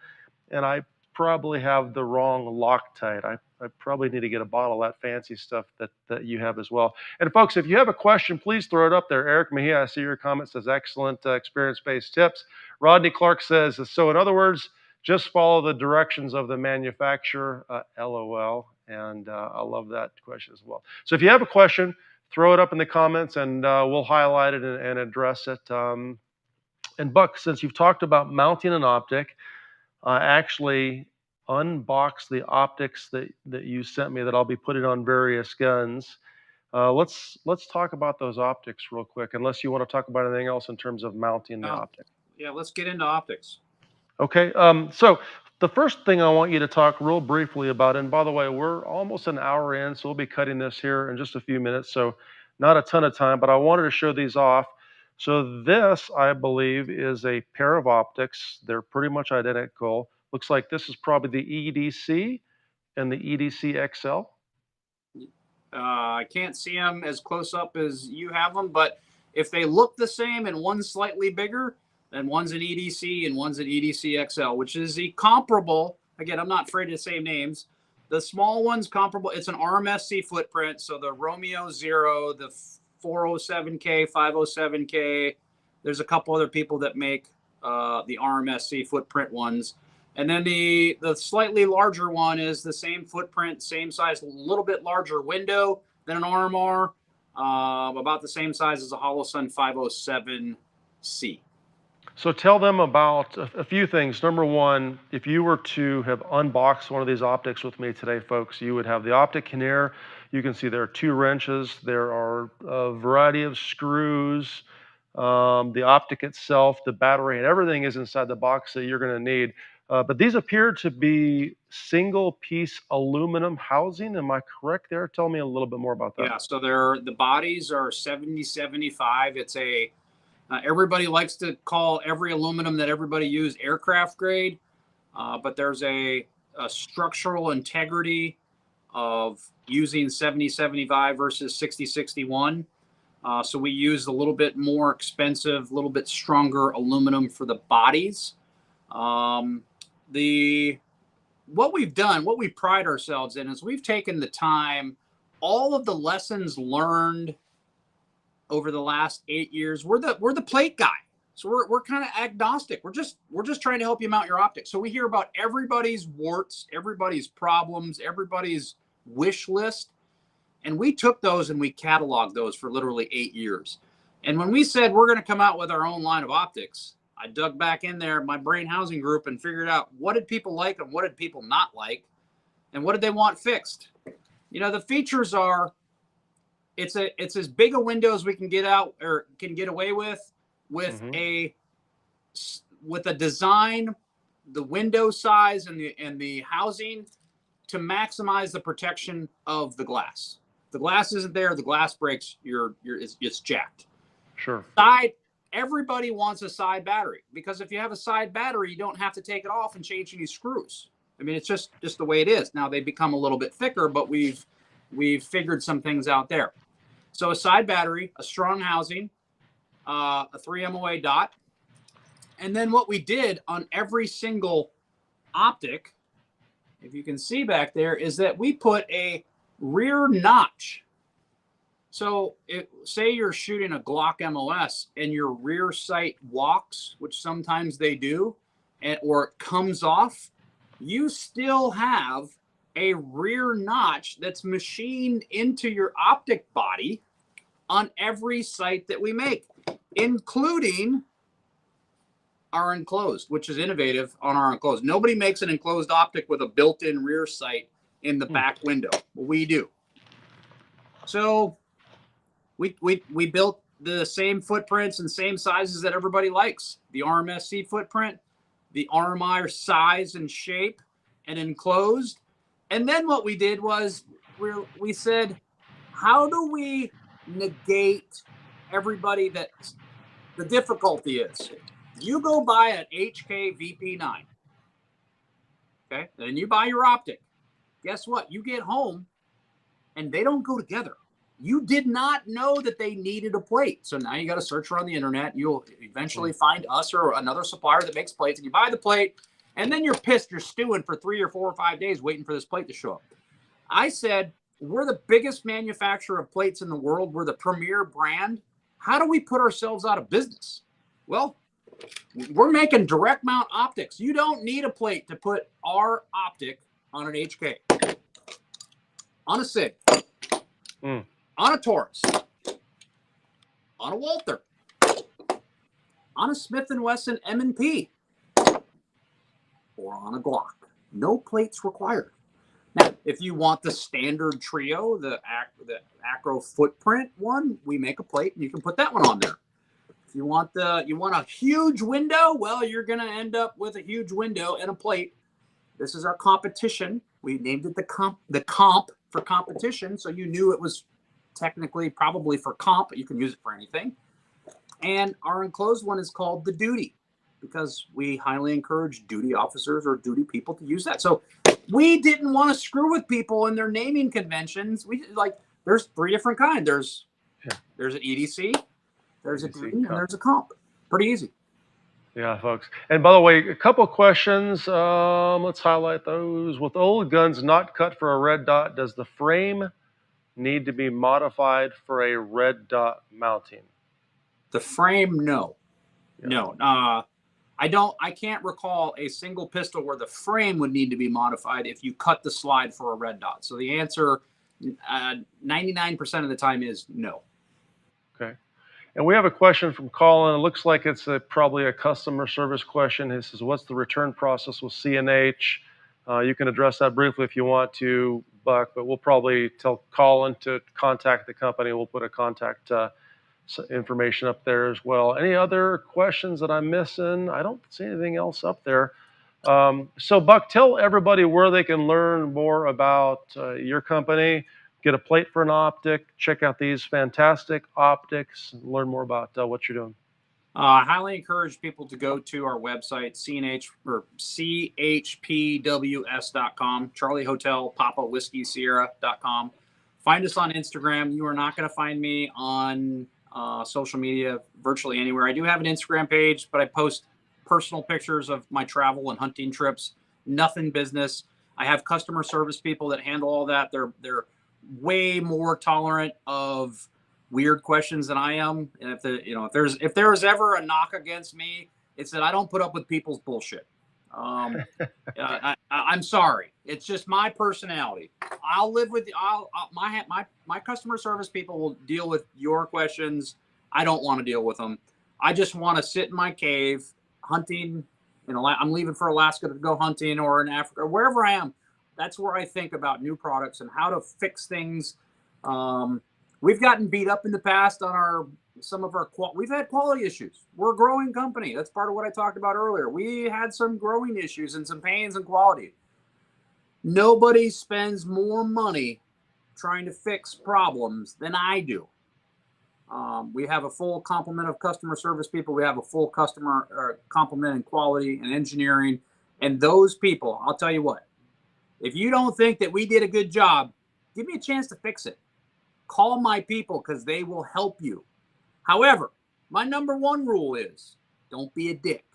S2: and I probably have the wrong Loctite. I probably need to get a bottle of that fancy stuff that you have as well. And folks, if you have a question, please throw it up there. Eric Mejia, I see your comment, says excellent experience-based tips. Rodney Clark says, so in other words, just follow the directions of the manufacturer, LOL. And I love that question as well. So if you have a question, throw it up in the comments and we'll highlight it and address it. And Buck, since you've talked about mounting an optic, I actually unboxed the optics that you sent me that I'll be putting on various guns. Let's talk about those optics real quick, unless you want to talk about anything else in terms of mounting the optic.
S3: Yeah, let's get into optics.
S2: Okay, so the first thing I want you to talk real briefly about, and by the way, we're almost an hour in, so we'll be cutting this here in just a few minutes, so not a ton of time, but I wanted to show these off. So this, I believe, is a pair of optics. They're pretty much identical. Looks like this is probably the EDC and the EDC XL.
S3: I can't see them as close up as you have them, but if they look the same and one's slightly bigger, then one's an EDC and one's an EDC XL, which is the comparable. Again, I'm not afraid to say names. The small one's comparable. It's an RMSC footprint. So the Romeo Zero, the 407K, 507K. There's a couple other people that make the RMSC footprint ones. And then the slightly larger one is the same footprint, same size, a little bit larger window than an RMR, about the same size as a Holosun 507C.
S2: So tell them about a few things. Number one, if you were to have unboxed one of these optics with me today, folks, you would have the optic in here. You can see there are 2 wrenches. There are a variety of screws. The optic itself, the battery, and everything is inside the box that you're going to need. But these appear to be single-piece aluminum housing. Am I correct there? Tell me a little bit more about that.
S3: Yeah, so the bodies are 70-75. It's a everybody likes to call every aluminum that everybody uses aircraft grade, but there's a structural integrity of using 70-75 versus 60-61. So we use a little bit more expensive, a little bit stronger aluminum for the bodies. What we've done, what we pride ourselves in, is we've taken the time, all of the lessons learned over the last 8 years. We're the plate guy. So we're kind of agnostic. We're just trying to help you mount your optics. So we hear about everybody's warts, everybody's problems, everybody's wish list. And we took those and we cataloged those for literally 8 years. And when we said we're going to come out with our own line of optics, I dug back in there, my brain housing group, and figured out what did people like and what did people not like, and what did they want fixed. You know, the features are, it's as big a window as we can get out or can get away with a design, the window size and the housing to maximize the protection of the glass. If the glass isn't there, the glass breaks, it's jacked.
S2: Sure.
S3: Everybody wants a side battery, because if you have a side battery, you don't have to take it off and change any screws. I mean, it's just the way it is. Now they become a little bit thicker, but we've figured some things out there. So a side battery, a strong housing, a 3 MOA dot. And then what we did on every single optic, if you can see back there, is that we put a rear notch. So say you're shooting a Glock MOS and your rear sight walks, which sometimes they do, or it comes off, you still have a rear notch that's machined into your optic body on every sight that we make, including our enclosed, which is innovative on our enclosed. Nobody makes an enclosed optic with a built-in rear sight in the back window. We do. So we built the same footprints and same sizes that everybody likes. The RMSC footprint, the RMI size and shape, and enclosed. And then what we did was we said, how do we negate everybody that the difficulty is? You go buy an HK VP9, okay? Then you buy your optic. Guess what? You get home and they don't go together. You did not know that they needed a plate. So now you got to search around the internet. You'll eventually find us or another supplier that makes plates, and you buy the plate, and then you're pissed. You're stewing for 3 or 4 or 5 days waiting for this plate to show up. I said, we're the biggest manufacturer of plates in the world. We're the premier brand. How do we put ourselves out of business? Well, we're making direct mount optics. You don't need a plate to put our optic on an HK, on a SIG, on a Taurus, on a Walther, on a Smith & Wesson M&P, or on a Glock. No plates required. Now, if you want the standard trio, the acro footprint one, we make a plate and you can put that one on there. If you want a huge window, well, you're going to end up with a huge window and a plate. This is our competition. We named it the comp for competition, so you knew it was technically probably for comp, but you can use it for anything. And our enclosed one is called the duty, because we highly encourage duty officers or duty people to use that. So we didn't want to screw with people in their naming conventions. There's 3 different kinds. There's an EDC, there's a duty, and there's a comp. Pretty easy.
S2: Yeah, folks. And by the way, a couple of questions. Let's highlight those. With old guns not cut for a red dot, does the frame need to be modified for a red dot mounting?
S3: The frame, no.
S2: Yeah.
S3: No. I can't recall a single pistol where the frame would need to be modified if you cut the slide for a red dot. So the answer 99% of the time is no.
S2: Okay. And we have a question from Colin. It looks like it's probably a customer service question. He says, what's the return process with C&H? You can address that briefly if you want to, Buck, but we'll probably tell Colin to contact the company. We'll put a contact information up there as well. Any other questions that I'm missing? I don't see anything else up there. So Buck, tell everybody where they can learn more about your company, get a plate for an optic, check out these fantastic optics, and learn more about what you're doing.
S3: I highly encourage people to go to our website, chpws.com, Charlie Hotel Papa Whiskey Sierra.com. Find us on Instagram. You are not going to find me on social media virtually anywhere. I do have an Instagram page, but I post personal pictures of my travel and hunting trips. Nothing business. I have customer service people that handle all that. They're way more tolerant of weird questions than I am. And if there was ever a knock against me, it's that I don't put up with people's bullshit. I'm sorry. It's just my personality. I'll live with my customer service people will deal with your questions. I don't want to deal with them. I just want to sit in my cave hunting. I'm leaving for Alaska to go hunting, or in Africa, or wherever I am. That's where I think about new products and how to fix things. We've gotten beat up in the past on we've had quality issues. We're a growing company. That's part of what I talked about earlier. We had some growing issues and some pains in quality. Nobody spends more money trying to fix problems than I do. We have a full complement of customer service people. We have a full customer complement in quality and engineering. And those people, I'll tell you what, if you don't think that we did a good job, give me a chance to fix it. Call my people because they will help you. However, my number one rule is don't be a dick.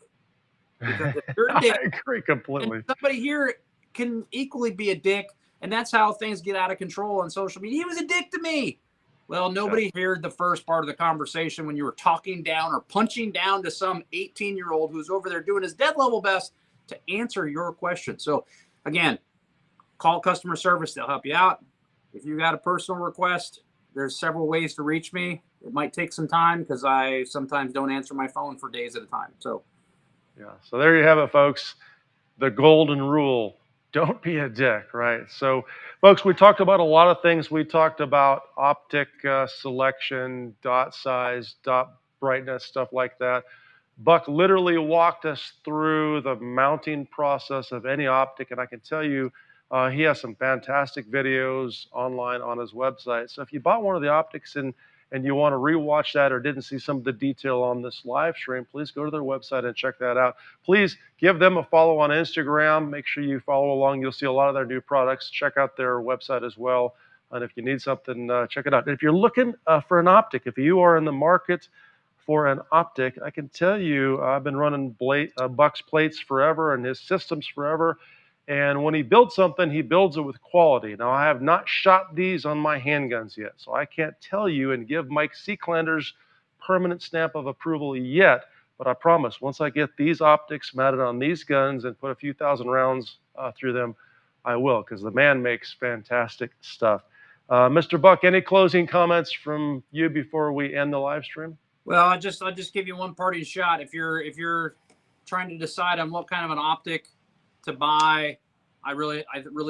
S3: Because if you're a dick,
S2: I agree completely.
S3: and somebody here can equally be a dick, and that's how things get out of control on social media. He was a dick to me. Well, nobody heard the first part of the conversation when you were talking down or punching down to some 18-year-old who's over there doing his dead level best to answer your question. So, again, call customer service. They'll help you out. If you got a personal request, there's several ways to reach me. It might take some time because I sometimes don't answer my phone for days at a time. So,
S2: yeah. So there you have it, folks. The golden rule. Don't be a dick, right? So, folks, we talked about a lot of things. We talked about optic selection, dot size, dot brightness, stuff like that. Buck literally walked us through the mounting process of any optic, and I can tell you, he has some fantastic videos online on his website. So if you bought one of the optics and you want to rewatch that or didn't see some of the detail on this live stream, please go to their website and check that out. Please give them a follow on Instagram. Make sure you follow along. You'll see a lot of their new products. Check out their website as well. And if you need something, check it out. And if you're looking for an optic, if you are in the market for an optic, I can tell you I've been running Buck's plates forever and his systems forever. And when he builds something, he builds it with quality. Now, I have not shot these on my handguns yet, so I can't tell you and give Mike Seeklander's permanent stamp of approval yet. But I promise, once I get these optics mounted on these guns and put a few thousand rounds through them, I will, because the man makes fantastic stuff. Mr. Buck, any closing comments from you before we end the live stream?
S3: Well, I'll just give you one parting shot. If you're trying to decide on what kind of an optic to buy, I really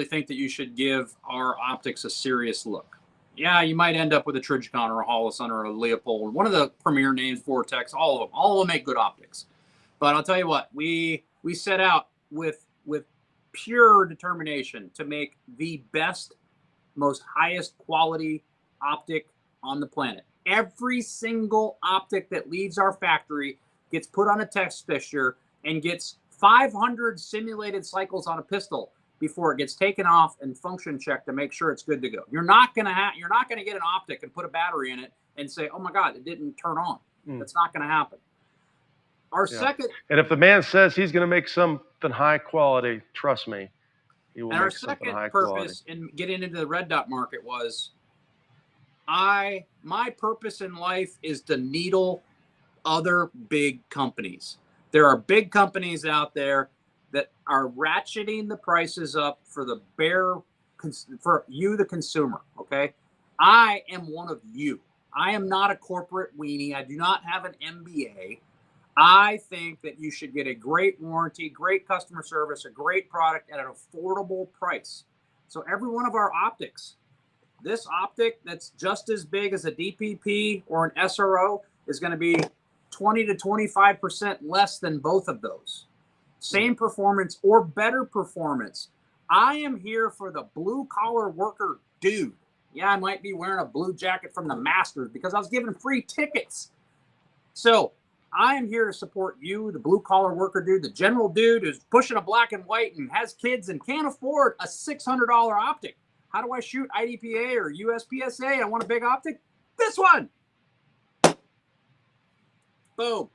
S3: think that you should give our optics a serious look. Yeah, you might end up with a Trijicon or a Holosun or a Leopold, one of the premier names, Vortex, all of them make good optics. But I'll tell you what, we set out with pure determination to make the best, most highest quality optic on the planet. Every single optic that leaves our factory gets put on a test fixture and gets 500 simulated cycles on a pistol before it gets taken off and function checked to make sure it's good to go. You're not gonna get an optic and put a battery in it and say, "Oh my God, it didn't turn on." That's not gonna happen. Our second,
S2: and if the man says he's gonna make something high quality, trust me, he will make something high quality.
S3: Our second purpose in getting into the red dot market was, my purpose in life is to needle other big companies. There are big companies out there that are ratcheting the prices up for for you, the consumer. Okay. I am one of you. I am not a corporate weenie. I do not have an MBA. I think that you should get a great warranty, great customer service, a great product at an affordable price. So every one of our optics, this optic that's just as big as a DPP or an SRO is going to be 20 to 25% less than both of those. Same performance or better performance. I am here for the blue collar worker dude. Yeah, I might be wearing a blue jacket from the Masters because I was given free tickets. So I am here to support you, the blue collar worker dude, the general dude who's pushing a black and white and has kids and can't afford a $600 optic. How do I shoot IDPA or USPSA? I want a big optic. This one. Boom.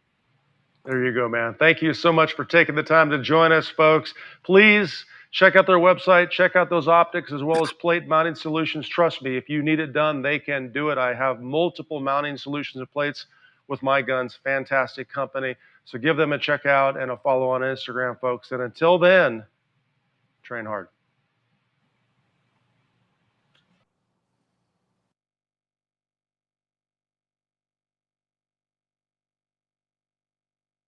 S2: There you go, man. Thank you so much for taking the time to join us, folks. Please Check out their website. Check out those optics as well as plate mounting solutions. Trust me, if you need it done, they can do it. I have multiple mounting solutions and plates with my guns. Fantastic company. So give them a check out and a follow on Instagram, folks. And until then, train hard.